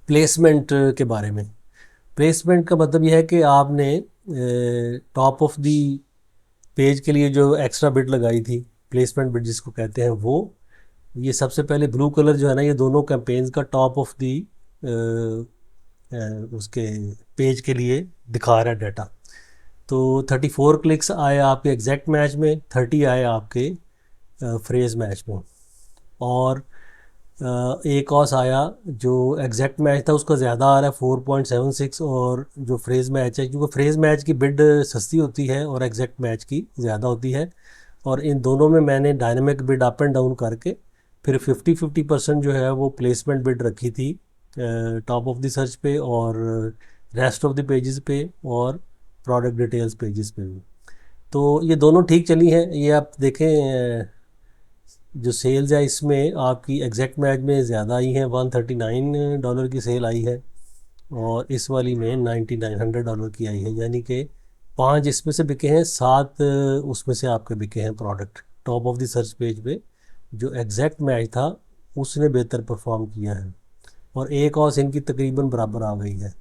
प्लेसमेंट के बारे में। प्लेसमेंट का मतलब यह है कि आपने टॉप ऑफ दी पेज के लिए जो एक्स्ट्रा बिट लगाई थी, प्लेसमेंट बिट जिसको कहते हैं, वो ये सबसे पहले ब्लू कलर जो है ना, ये दोनों कैंपेन्स का टॉप ऑफ दी उसके पेज के लिए दिखा रहा है डाटा। तो 34 क्लिक्स आए आपके एग्जैक्ट मैच में, 30 आए आपके फ्रेज मैच में। और एक और आया जो एग्जैक्ट मैच था उसका ज़्यादा आ रहा है 4.76। और जो फ्रेज मैच है, क्योंकि फ्रेज मैच की बिड सस्ती होती है और एग्जैक्ट मैच की ज़्यादा होती है, और इन दोनों में मैंने dynamic bid up and down करके फिर 50-50% जो है वो प्लेसमेंट बिड रखी थी टॉप ऑफ द सर्च पे और रेस्ट ऑफ द पेजेस पे और प्रोडक्ट डिटेल्स पेजेस पे भी। तो ये दोनों ठीक चली हैं। ये आप देखें, जो सेल्स है इसमें आपकी एग्जैक्ट मैच में ज़्यादा आई है, $139 की सेल आई है और इस वाली में $99 की आई है। यानी कि 5 इसमें से बिके हैं, 7 उसमें से आपके बिके हैं product top of the search page पे। जो एग्जैक्ट मैच था उसने बेहतर परफॉर्म किया है और एक और इनकी तकरीबन बराबर आ गई है।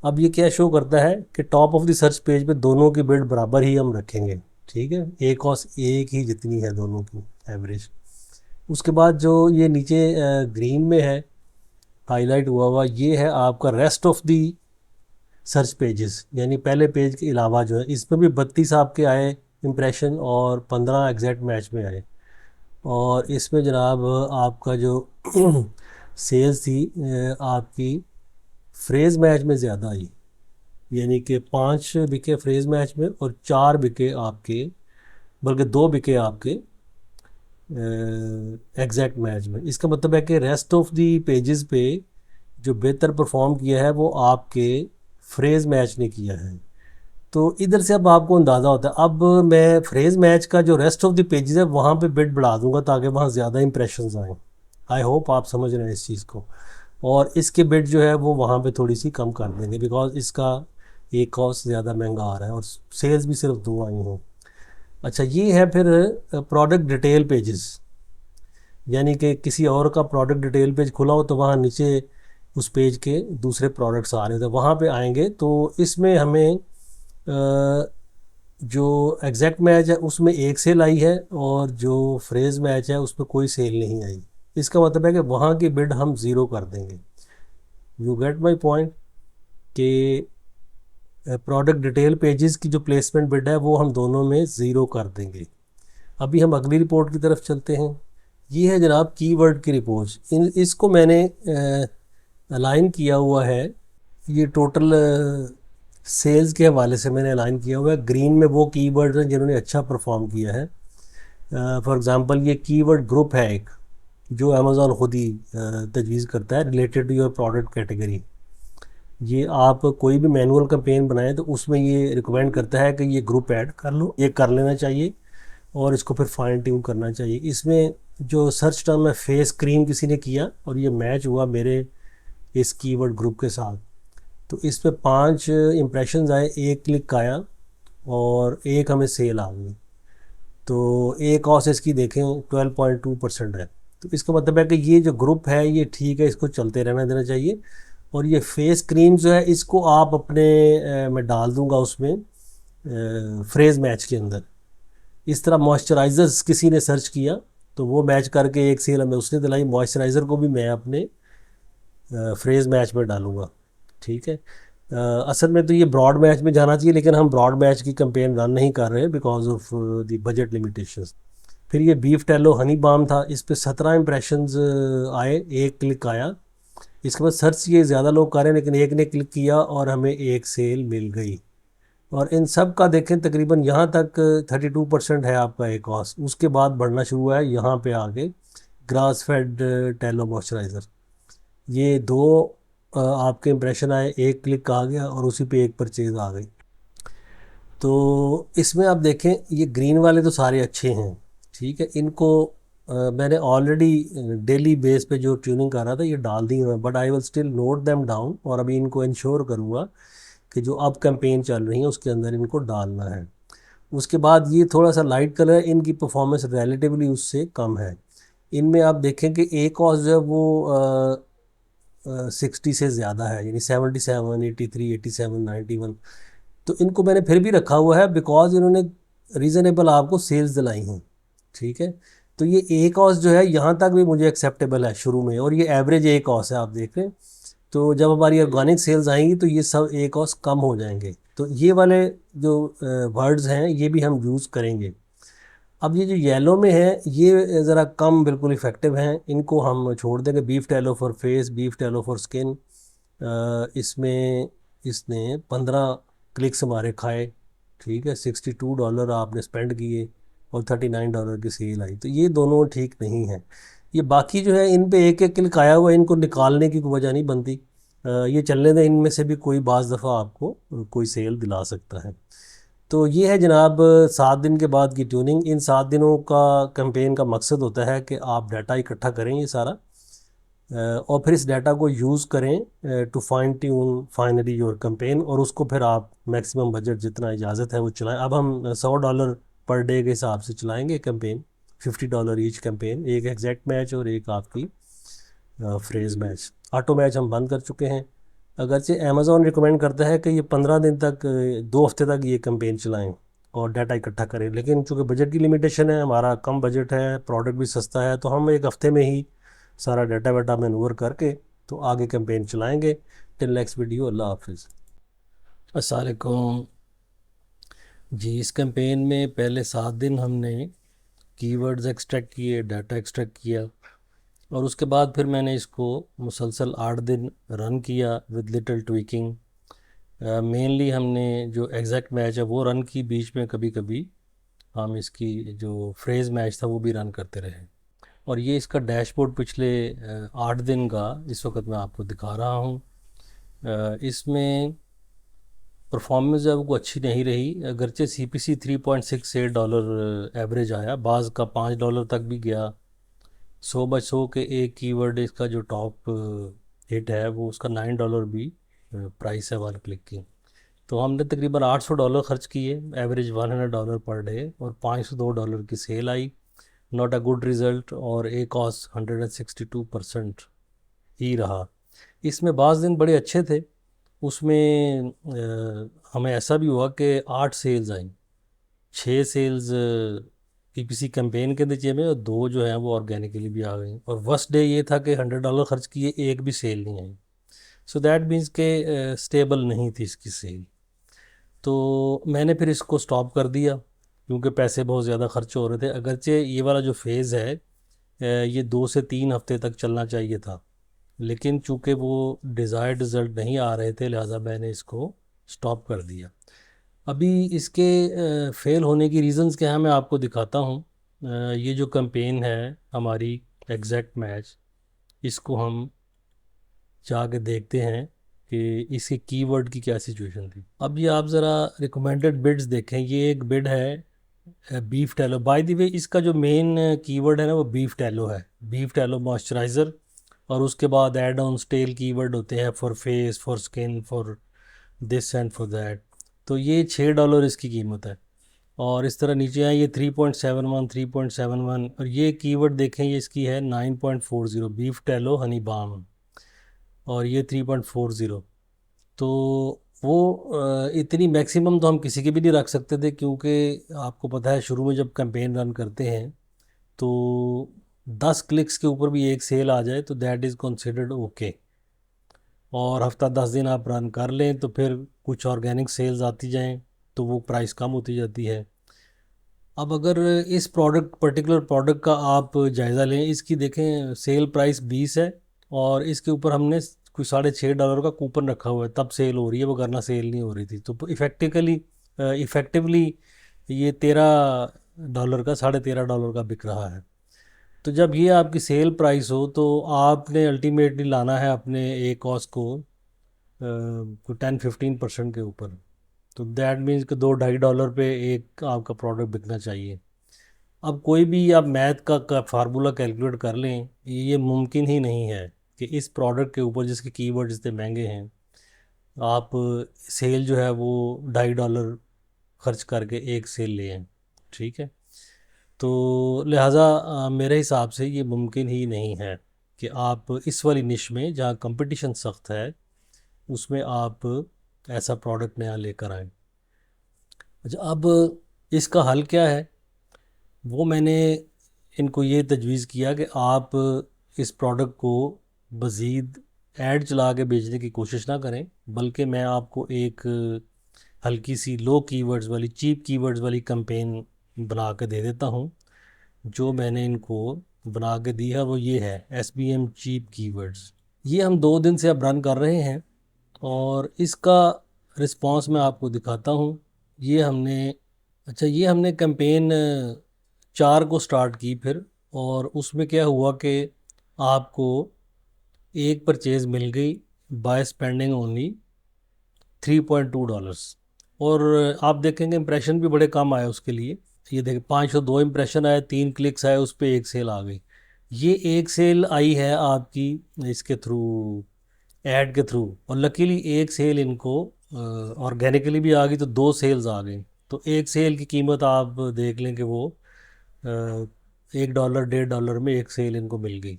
अब ये क्या शो करता है कि top of the search page पे दोनों की बिड बराबर ही हम रखेंगे, ठीक है, एक और एक ही जितनी है दोनों की एवरेज। उसके बाद जो ये नीचे ग्रीन में है हाईलाइट हुआ हुआ, ये है आपका rest of the search pages, यानी पहले पेज के अलावा जो है इसमें भी 32 आपके आए इम्प्रेशन और 15 एग्जैक्ट मैच में आए। और इसमें जनाब आपका जो सेल्स थी आपकी फ्रेज मैच में ज़्यादा आई यानी कि 5 बिके फ्रेज मैच में और 4 बिके आपके, बल्कि 2 बिके आपके एग्जैक्ट मैच में। इसका मतलब है कि रेस्ट ऑफ दी पेजेस पे जो बेहतर परफॉर्म किया है वो आपके फ्रेज मैच ने किया है। तो इधर से अब आपको अंदाज़ा होता है। अब मैं फ्रेज मैच का जो रेस्ट ऑफ द पेजेस है वहाँ पे बिड बढ़ा दूंगा ताकि वहाँ ज़्यादा इंप्रेशंस आएँ। आई होप आप समझ रहे हैं इस चीज़ को। और इसके बिड जो है वो वहाँ पे थोड़ी सी कम कर देंगे, बिकॉज इसका एक कॉस्ट ज़्यादा महंगा आ रहा है और सेल्स भी सिर्फ 2 आई हैं। अच्छा, ये है फिर प्रोडक्ट डिटेल पेजेस, यानी कि किसी और का प्रोडक्ट डिटेल पेज खुला हो तो वहाँ नीचे उस पेज के दूसरे प्रोडक्ट्स आ रहे थे, वहाँ पे आएंगे। तो इसमें हमें जो एग्जैक्ट मैच है उसमें एक सेल आई है और जो फ्रेज मैच है उसमें कोई सेल नहीं आई। इसका मतलब है कि वहाँ की बिड हम ज़ीरो कर देंगे। यू गेट माई पॉइंट कि प्रोडक्ट डिटेल पेजेस की जो प्लेसमेंट बिड है वो हम दोनों में ज़ीरो कर देंगे। अभी हम अगली रिपोर्ट की तरफ चलते हैं। ये है जनाब कीवर्ड की रिपोर्ट। इसको मैंने अलाइन किया हुआ है, ये टोटल सेल्स के हवाले से मैंने अलाइन किया हुआ है। ग्रीन में वो कीवर्ड हैं जिन्होंने अच्छा परफॉर्म किया है। फॉर एग्जांपल ये कीवर्ड ग्रुप है एक, जो अमेज़ॉन खुद ही तजवीज़ करता है related to your product category. ये आप कोई भी मैनुअल कैंपेन बनाएं तो उसमें ये रिकमेंड करता है कि ये ग्रुप ऐड कर लो, ये कर लेना चाहिए और इसको फिर फाइन ट्यून करना चाहिए। इसमें जो सर्च टर्म है फेस क्रीम किसी ने किया और ये मैच हुआ मेरे इस कीवर्ड ग्रुप के साथ। तो इस पे 5 इम्प्रेशंस आए, 1 क्लिक आया और 1 हमें सेल आ गई। तो एक कॉस्ट इसकी देखें 12.2% है। तो इसका मतलब है कि ये जो ग्रुप है ये ठीक है, इसको चलते रहना देना चाहिए। और ये फेस क्रीम जो है इसको आप अपने मैं डाल दूंगा उसमें फ्रेज मैच के अंदर। इस तरह मॉइस्चराइज़र्स किसी ने सर्च किया तो वो मैच करके एक सेल हमें उसने दिलाई, मॉइस्चराइज़र को भी मैं अपने फ्रेज मैच में डालूंगा। ठीक है। असल में तो ये ब्रॉड मैच में जाना चाहिए, लेकिन हम ब्रॉड मैच की कैंपेन रन नहीं कर रहे because of the budget limitations. फिर ये बीफ टेलो हनी बाम था, इस पे 17 इम्प्रेशंस आए, 1 क्लिक आया। इसके बाद सर्च ये ज़्यादा लोग कर रहे हैं लेकिन 1 ने क्लिक किया और हमें 1 सेल मिल गई। और इन सब का देखें तकरीबन यहाँ तक 32% है आपका एक कॉस्ट, उसके बाद बढ़ना शुरू हुआ है यहाँ पे आगे ग्रास फेड टेलो मॉइस्चराइज़र। ये 2 आपके इंप्रेशन आए, 1 क्लिक आ गया और उसी पे 1 परचेज आ गई। तो इसमें आप देखें ये ग्रीन वाले तो सारे अच्छे हैं, ठीक है। इनको मैंने ऑलरेडी डेली बेस पे जो ट्यूनिंग कर रहा था ये डाल दी है, but I will still note them down और अभी इनको इंश्योर करूँगा कि जो अब कैंपेन चल रही है उसके अंदर इनको डालना है। उसके बाद ये थोड़ा सा लाइट कलर है, इनकी परफॉर्मेंस रिलेटिवली उससे कम है। इनमें आप देखें कि एक कॉस्ट जो है वो 60 से ज़्यादा है, यानी 77, 83, 87, 91। तो इनको मैंने फिर भी रखा हुआ है बिकॉज इन्होंने रीज़नेबल आपको सेल्स दिलाई हैं। ठीक है। तो ये ए कॉस्ट जो है यहाँ तक भी मुझे एक्सेप्टेबल है शुरू में, और ये एवरेज ए कॉस्ट है आप देख रहे हैं। तो जब हमारी ऑर्गेनिक सेल्स आएंगी तो ये सब ए कॉस्ट कम हो जाएंगे। तो ये वाले जो वर्ड्स हैं ये भी हम यूज़ करेंगे। अब ये जो येलो में है ये ज़रा कम बिल्कुल इफ़ेक्टिव हैं, इनको हम छोड़ देंगे। Beef tallow for face, beef tallow for skin, इसमें इसने 15 क्लिक्स हमारे खाए। ठीक है। $62 आपने स्पेंड किए और $39 की सेल आई, तो ये दोनों ठीक नहीं है। ये बाकी जो है इन पे एक एक क्लिक आया हुआ है, इनको निकालने की कोई वजह नहीं बनती। ये चलने दें, इनमें से भी कोई बाज़ दफ़ा आपको कोई सेल दिला सकता है। तो ये है जनाब 7 दिन के बाद की ट्यूनिंग। इन 7 दिनों का कैंपेन का मकसद होता है कि आप डाटा इकट्ठा करें ये सारा, और फिर इस डाटा को यूज़ करें to fine tune finally your campaign, और उसको फिर आप मैक्सिमम बजट जितना इजाज़त है वो चलाएं। अब हम $100 पर डे के हिसाब से चलाएंगे कैंपेन, $50 ईच कैंपेन, एक एग्जैक्ट मैच और एक आपकी फ्रेज मैच। ऑटो मैच हम बंद कर चुके हैं। अगरचे अमेज़ॉन रिकमेंड करता है कि ये 15 दिन तक 2 हफ्ते तक ये कैंपेन चलाएं और डाटा इकट्ठा करें, लेकिन चूँकि बजट की लिमिटेशन है, हमारा कम बजट है, प्रोडक्ट भी सस्ता है, तो हम 1 हफ्ते में ही सारा डाटा वाटा मैनूवर करके तो आगे कैंपेन चलाएंगे। टिल नेक्स्ट वीडियो, अल्लाह हाफिज़। अस्सलाम वालेकुम जी। इस कैंपेन में पहले 7 दिन हमने कीवर्ड्स एक्सट्रैक्ट किए, डाटा एक्सट्रैक्ट किया, और उसके बाद फिर मैंने इसको मुसलसल 8 दिन रन किया विद लिटिल ट्वीकिंग। मेनली हमने जो एग्जैक्ट मैच है वो रन की, बीच में कभी कभी हम इसकी जो फ्रेज़ मैच था वो भी रन करते रहे। और ये इसका डैशबोर्ड पिछले 8 दिन का इस वक्त मैं आपको दिखा रहा हूँ। इसमें परफॉर्मेंस जो है वो अच्छी नहीं रही, अगरचे CPC $3.68 एवरेज आया, बाज़ का $5 तक भी गया। 100/100 के एक कीवर्ड इसका जो टॉप हिट है वो उसका $9 भी प्राइस है 1 क्लिक की। तो हमने तकरीबन $800 खर्च किए, एवरेज $100 पर डे, और $502 की सेल आई। नॉट अ गुड रिज़ल्ट, और ए कॉस्ट 162% ही रहा। इसमें बाज़ दिन बड़े अच्छे थे, उसमें हमें ऐसा भी हुआ कि 8 सेल्स आई, 6 सेल्स PPC कैंपेन के नतीजे में, और 2 जो हैं वो ऑर्गेनिकली भी आ गई। और वर्स्ट डे ये था कि $100 खर्च किए, एक भी सेल नहीं आई। सो दैट मीन्स के स्टेबल नहीं थी इसकी सेल। तो मैंने फिर इसको स्टॉप कर दिया क्योंकि पैसे बहुत ज़्यादा खर्च हो रहे थे। अगरचे ये वाला जो फेज़ है ये 2 से 3 हफ्ते तक चलना चाहिए था, लेकिन चूँकि वो डिज़ायर्ड रिज़ल्ट नहीं आ रहे थे, लिहाजा मैंने इसको स्टॉप कर दिया। अभी इसके फेल होने की रीज़न्स क्या हैं मैं आपको दिखाता हूँ। ये जो कैंपेन है हमारी एग्जैक्ट मैच, इसको हम जाके देखते हैं कि इसके कीवर्ड की क्या सिचुएशन थी। अब ये आप ज़रा रिकमेंडेड बिड्स देखें। ये एक बिड है beef tallow. By the way इसका जो मेन कीवर्ड है ना वो बीफ टैलो है, बीफ टैलो मॉइस्चराइज़र। और उसके बाद एड ऑन टेल कीवर्ड होते हैं for face, for skin, for this and for that. तो ये $6 इसकी कीमत है। और इस तरह नीचे आए ये 3.71, 3.71, और ये कीवर्ड देखें, ये इसकी है 9.40 बीफ टैलो हनी बाम, और ये 3.40। तो वो इतनी मैक्सिमम तो हम किसी की भी नहीं रख सकते थे, क्योंकि आपको पता है शुरू में जब कैंपेन रन करते हैं तो 10 क्लिक्स के ऊपर भी एक सेल आ जाए तो दैट इज़ कंसिडर्ड ओके। और हफ्ता 10 दिन आप रन कर लें तो फिर कुछ ऑर्गेनिक सेल्स आती जाएं तो वो प्राइस कम होती जाती है। अब अगर इस पर्टिकुलर प्रोडक्ट का आप जायज़ा लें, इसकी देखें सेल प्राइस 20 है, और इसके ऊपर हमने कोई $6.5 का कूपन रखा हुआ है, तब सेल हो रही है, वो वरना सेल नहीं हो रही थी। तो इफ़ेक्टिवली ये $13 का, $13.5 का बिक रहा है। तो जब ये आपकी सेल प्राइस हो तो आपने अल्टीमेटली लाना है अपने ए कॉस्ट को 10-15% के ऊपर। तो दैट मीन्स कि $2-2.5 पे एक आपका प्रोडक्ट बिकना चाहिए। अब कोई भी आप मैथ का फार्मूला कैलकुलेट कर लें, ये मुमकिन ही नहीं है कि इस प्रोडक्ट के ऊपर जिसके कीवर्ड इतने महंगे हैं आप सेल जो है वो $2.5 खर्च करके एक सेल ले आएँ। ठीक है, तो लिहाजा मेरे हिसाब से ये मुमकिन ही नहीं है कि आप इस वाली निश में जहाँ कंपटीशन सख्त है उसमें आप ऐसा प्रोडक्ट नया लेकर आएँ। अच्छा, अब इसका हल क्या है? वो मैंने इनको ये तजवीज़ किया कि आप इस प्रोडक्ट को मज़ीद ऐड चला के बेचने की कोशिश ना करें, बल्कि मैं आपको एक हल्की सी लो कीवर्ड्स वाली, चीप कीवर्ड्स वाली कैंपेन बना के दे देता हूँ। जो मैंने इनको बना के दी है वो ये है SBM चीप कीवर्ड्स। ये हम 2 दिन से अब रन कर रहे हैं, और इसका रिस्पांस मैं आपको दिखाता हूँ। ये हमने कैंपेन 4 को स्टार्ट की फिर, और उसमें क्या हुआ कि आपको एक परचेज़ मिल गई बाय स्पेंडिंग ओनली $3.2। और आप देखेंगे इम्प्रेशन भी बड़े कम आए उसके लिए। ये देखें 502 इम्प्रेशन आए, 3 क्लिक्स आए, उस पर एक सेल आ गई। ये एक सेल आई है आपकी इसके थ्रू, ऐड के थ्रू, और लकीली एक सेल इनको ऑर्गेनिकली भी आ गई, तो 2 सेल्स आ गई। तो एक सेल की कीमत आप देख लें कि वो $1, $1.5 में एक सेल इनको मिल गई।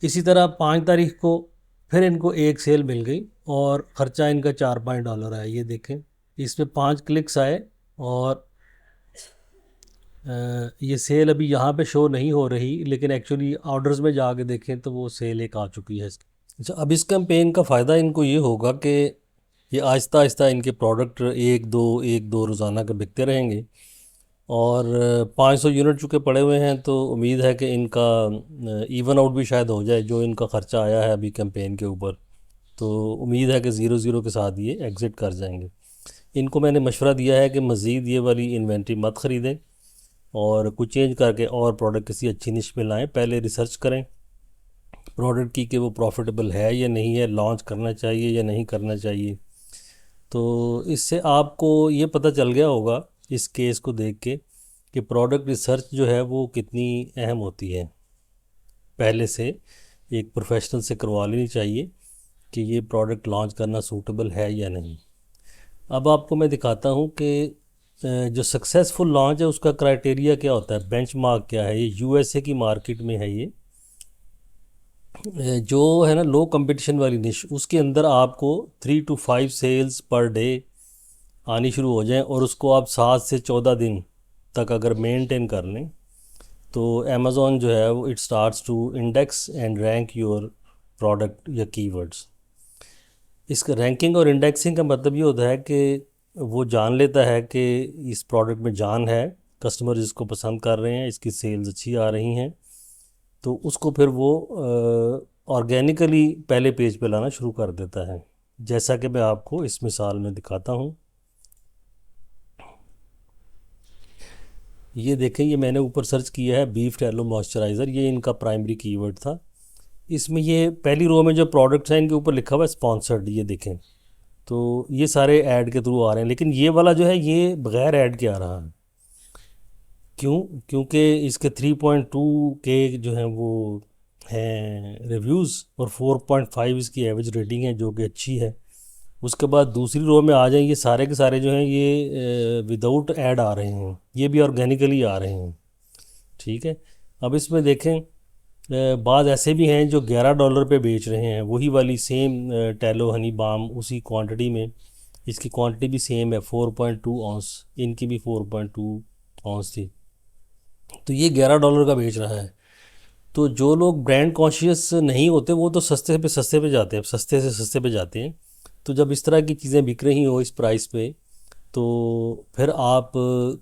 इसी तरह 5 तारीख को फिर इनको एक सेल मिल गई, और ख़र्चा इनका $4-5 है। ये देखें, इसमें 5 क्लिक्स आए, और ये सेल अभी यहाँ पे शो नहीं हो रही, लेकिन एक्चुअली ऑर्डर्स में जाके देखें तो वो सेल एक आ चुकी है इसकी। अच्छा, अब इस कैंपेन का फ़ायदा इनको ये होगा कि ये आहिस्ता आहिस्ता इनके प्रोडक्ट एक दो रोज़ाना के बिकते रहेंगे, और 500 यूनिट चुके पड़े हुए हैं, तो उम्मीद है कि इनका इवन आउट भी शायद हो जाए जो इनका ख़र्चा आया है अभी कैंपेन के ऊपर। तो उम्मीद है कि 0-0 के साथ ये एग्ज़िट कर जाएंगे। इनको मैंने मशवरा दिया है कि मज़ीद ये वाली इन्वेंट्री मत ख़रीदें और कुछ चेंज करके और प्रोडक्ट किसी अच्छी निश में लाएं। पहले रिसर्च करें प्रोडक्ट की कि वो प्रॉफिटेबल है या नहीं है, लॉन्च करना चाहिए या नहीं करना चाहिए। तो इससे आपको ये पता चल गया होगा इस केस को देख के कि प्रोडक्ट रिसर्च जो है वो कितनी अहम होती है। पहले से एक प्रोफेशनल से करवा लेनी चाहिए कि ये प्रोडक्ट लॉन्च करना सूटेबल है या नहीं। अब आपको मैं दिखाता हूँ कि जो सक्सेसफुल लॉन्च है उसका क्राइटेरिया क्या होता है, बेंचमार्क क्या है। ये यूएसए की मार्केट में है। ये जो है ना लो कंपटीशन वाली निश, उसके अंदर आपको 3 to 5 सेल्स पर डे आनी शुरू हो जाएं और उसको आप 7 से 14 दिन तक अगर मेंटेन कर लें तो अमेज़ॉन जो है वो it starts to index and rank your product या कीवर्ड्स। इसका रैंकिंग और इंडेक्सिंग का मतलब ये होता है कि वो जान लेता है कि इस प्रोडक्ट में जान है, कस्टमर इसको पसंद कर रहे हैं, इसकी सेल्स अच्छी आ रही हैं, तो उसको फिर वो ऑर्गेनिकली पहले पेज पे लाना शुरू कर देता है, जैसा कि मैं आपको इस मिसाल में दिखाता हूँ। ये देखें, ये मैंने ऊपर सर्च किया है बीफ टैलो मॉइस्चराइज़र, ये इनका प्राइमरी कीवर्ड था। इसमें ये पहली रो में जो प्रोडक्ट्स हैं इनके ऊपर लिखा हुआ है स्पॉन्सर्ड, ये देखें। तो ये सारे ऐड के थ्रू आ रहे हैं, लेकिन ये वाला जो है ये बग़ैर ऐड के आ रहा है। क्यों? क्योंकि इसके 3.2 के जो हैं वो हैं रिव्यूज़ और 4.5 इसकी एवरेज रेटिंग है, जो कि अच्छी है। उसके बाद दूसरी रो में आ जाएं, ये सारे के सारे जो हैं ये विदाउट ऐड आ रहे हैं, ये भी ऑर्गेनिकली आ रहे हैं। ठीक है, अब इसमें देखें बाद ऐसे भी हैं जो $11 पे बेच रहे हैं वही वाली सेम टैलो हनी बाम, उसी क्वांटिटी में। इसकी क्वांटिटी भी सेम है 4.2 औंस, इनकी भी 4.2 औंस थी, तो ये $11 का बेच रहा है। तो जो लोग ब्रांड कॉन्शियस नहीं होते वो तो सस्ते पे जाते हैं, सस्ते से सस्ते पे जाते हैं। तो जब इस तरह की चीज़ें बिक रही हो इस प्राइस पे, तो फिर आप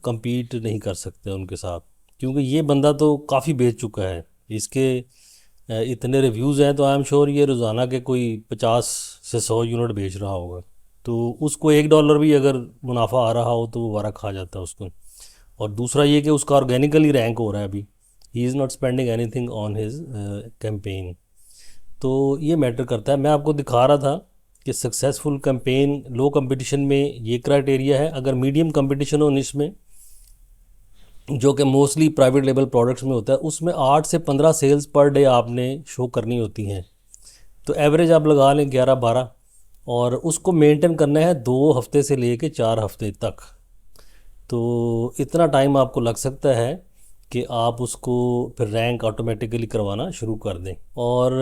compete नहीं कर सकते उनके साथ, क्योंकि ये बंदा तो काफ़ी बेच चुका है। इसके इतने रिव्यूज़ हैं तो आई एम श्योर ये रोज़ाना के कोई 50 से 100 यूनिट बेच रहा होगा। तो उसको $1 भी अगर मुनाफा आ रहा हो तो वो वारा खा जाता है उसको। और दूसरा ये कि उसका ऑर्गेनिकली रैंक हो रहा है अभी, he is not spending anything on his campaign. तो ये मैटर करता है। मैं आपको दिखा रहा था कि सक्सेसफुल कैंपेन लो कंपटीशन में ये क्राइटेरिया है। अगर मीडियम कंपटीशन हो निश में, जो कि मोस्टली प्राइवेट लेबल प्रोडक्ट्स में होता है, उसमें 8 से 15 सेल्स पर डे आपने शो करनी होती हैं। तो एवरेज आप लगा लें 11-12, और उसको मेंटेन करना है 2 हफ्ते से लेके 4 हफ्ते तक। तो इतना टाइम आपको लग सकता है कि आप उसको फिर रैंक ऑटोमेटिकली करवाना शुरू कर दें। और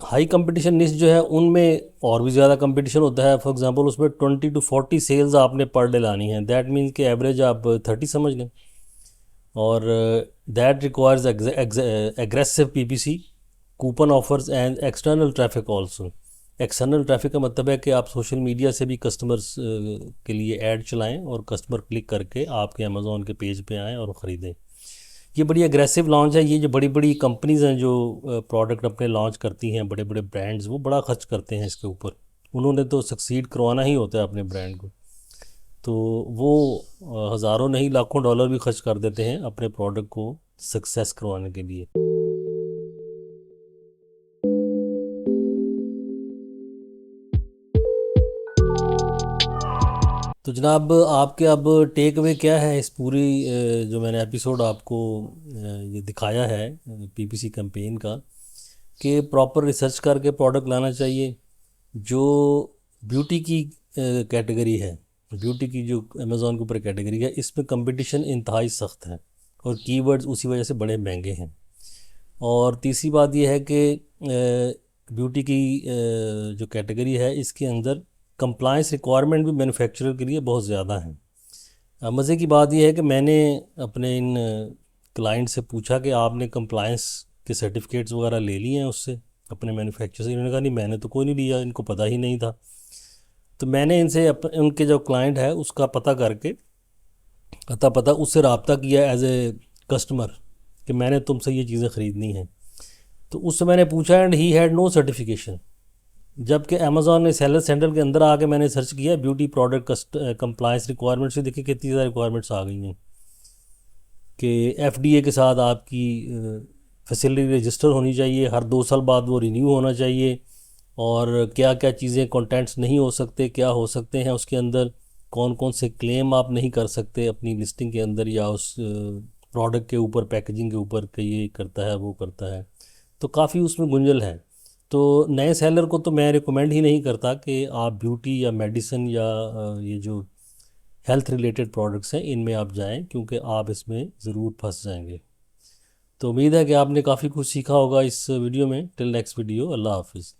हाई कंपटीशन निश जो है उनमें और भी ज़्यादा कंपटीशन होता है। फॉर एग्जांपल उसमें 20 to 40 सेल्स आपने पर डे लानी है, दैट मीन्स कि एवरेज आप 30 समझ लें। और that requires aggressive PPC, coupon offers and external traffic also. External traffic का मतलब है कि आप सोशल मीडिया से भी कस्टमर्स के लिए ऐड चलाएं और कस्टमर क्लिक करके आपके अमेज़ॉन के पेज पे आएँ और ख़रीदें। ये बड़ी एग्रेसिव लॉन्च है। ये जो बड़ी बड़ी कंपनीज़ हैं जो प्रोडक्ट अपने लॉन्च करती हैं, बड़े बड़े ब्रांड्स, वो बड़ा खर्च करते हैं इसके ऊपर। उन्होंने तो सक्सीड करवाना ही होता है अपने ब्रांड को, तो वो हज़ारों नहीं लाखों डॉलर भी खर्च कर देते हैं अपने प्रोडक्ट को सक्सेस करवाने के लिए। तो जनाब आपके अब टेक अवे क्या है इस पूरी जो मैंने एपिसोड आपको ये दिखाया है पीपीसी कैंपेन का, कि प्रॉपर रिसर्च करके प्रोडक्ट लाना चाहिए। जो ब्यूटी की कैटेगरी है, ब्यूटी की जो अमेज़ॉन के ऊपर कैटेगरी है, इसमें कंपटीशन इंतहाई सख्त है और कीवर्ड्स उसी वजह से बड़े महंगे हैं। और तीसरी बात यह है कि ब्यूटी की जो कैटेगरी है इसके अंदर कंप्लायंस रिक्वायरमेंट भी मैन्युफैक्चरर के लिए बहुत ज़्यादा है। मज़े की बात यह है कि मैंने अपने इन क्लाइंट से पूछा कि आपने कंप्लायंस के सर्टिफिकेट्स वगैरह ले लिए हैं उससे, अपने मैन्युफैक्चरर से। इन्होंने कहा नहीं, मैंने तो कोई नहीं लिया, इनको पता ही नहीं था। तो मैंने इनसे उनके जो क्लाइंट है उसका पता करके पता उससे रब्ता किया एज ए कस्टमर कि मैंने तुमसे ये चीज़ें ख़रीदनी हैं। तो उससे मैंने पूछा and he had no certification, जबकि अमेज़ॉन ने सेलर सेंटर के अंदर आके मैंने सर्च किया ब्यूटी प्रोडक्ट कंप्लायंस रिक्वायरमेंट से, देखिए कितनी ज़्यादा रिक्वायरमेंट्स आ गई हैं कि एफडीए के साथ आपकी फैसिलिटी रजिस्टर होनी चाहिए, हर 2 साल बाद वो रिन्यू होना चाहिए, और क्या क्या चीज़ें कंटेंट्स नहीं हो सकते, क्या हो सकते हैं उसके अंदर, कौन कौन से क्लेम आप नहीं कर सकते अपनी लिस्टिंग के अंदर या उस प्रोडक्ट के ऊपर, पैकेजिंग के ऊपर कि ये करता है वो करता है। तो काफ़ी उसमें गुंजल है। तो नए सेलर को तो मैं रिकमेंड ही नहीं करता कि आप ब्यूटी या मेडिसिन या ये जो हेल्थ रिलेटेड प्रोडक्ट्स हैं इनमें आप जाएं, क्योंकि आप इसमें ज़रूर फंस जाएंगे। तो उम्मीद है कि आपने काफ़ी कुछ सीखा होगा इस वीडियो में। टिल नेक्स्ट वीडियो, अल्लाह हाफिज़।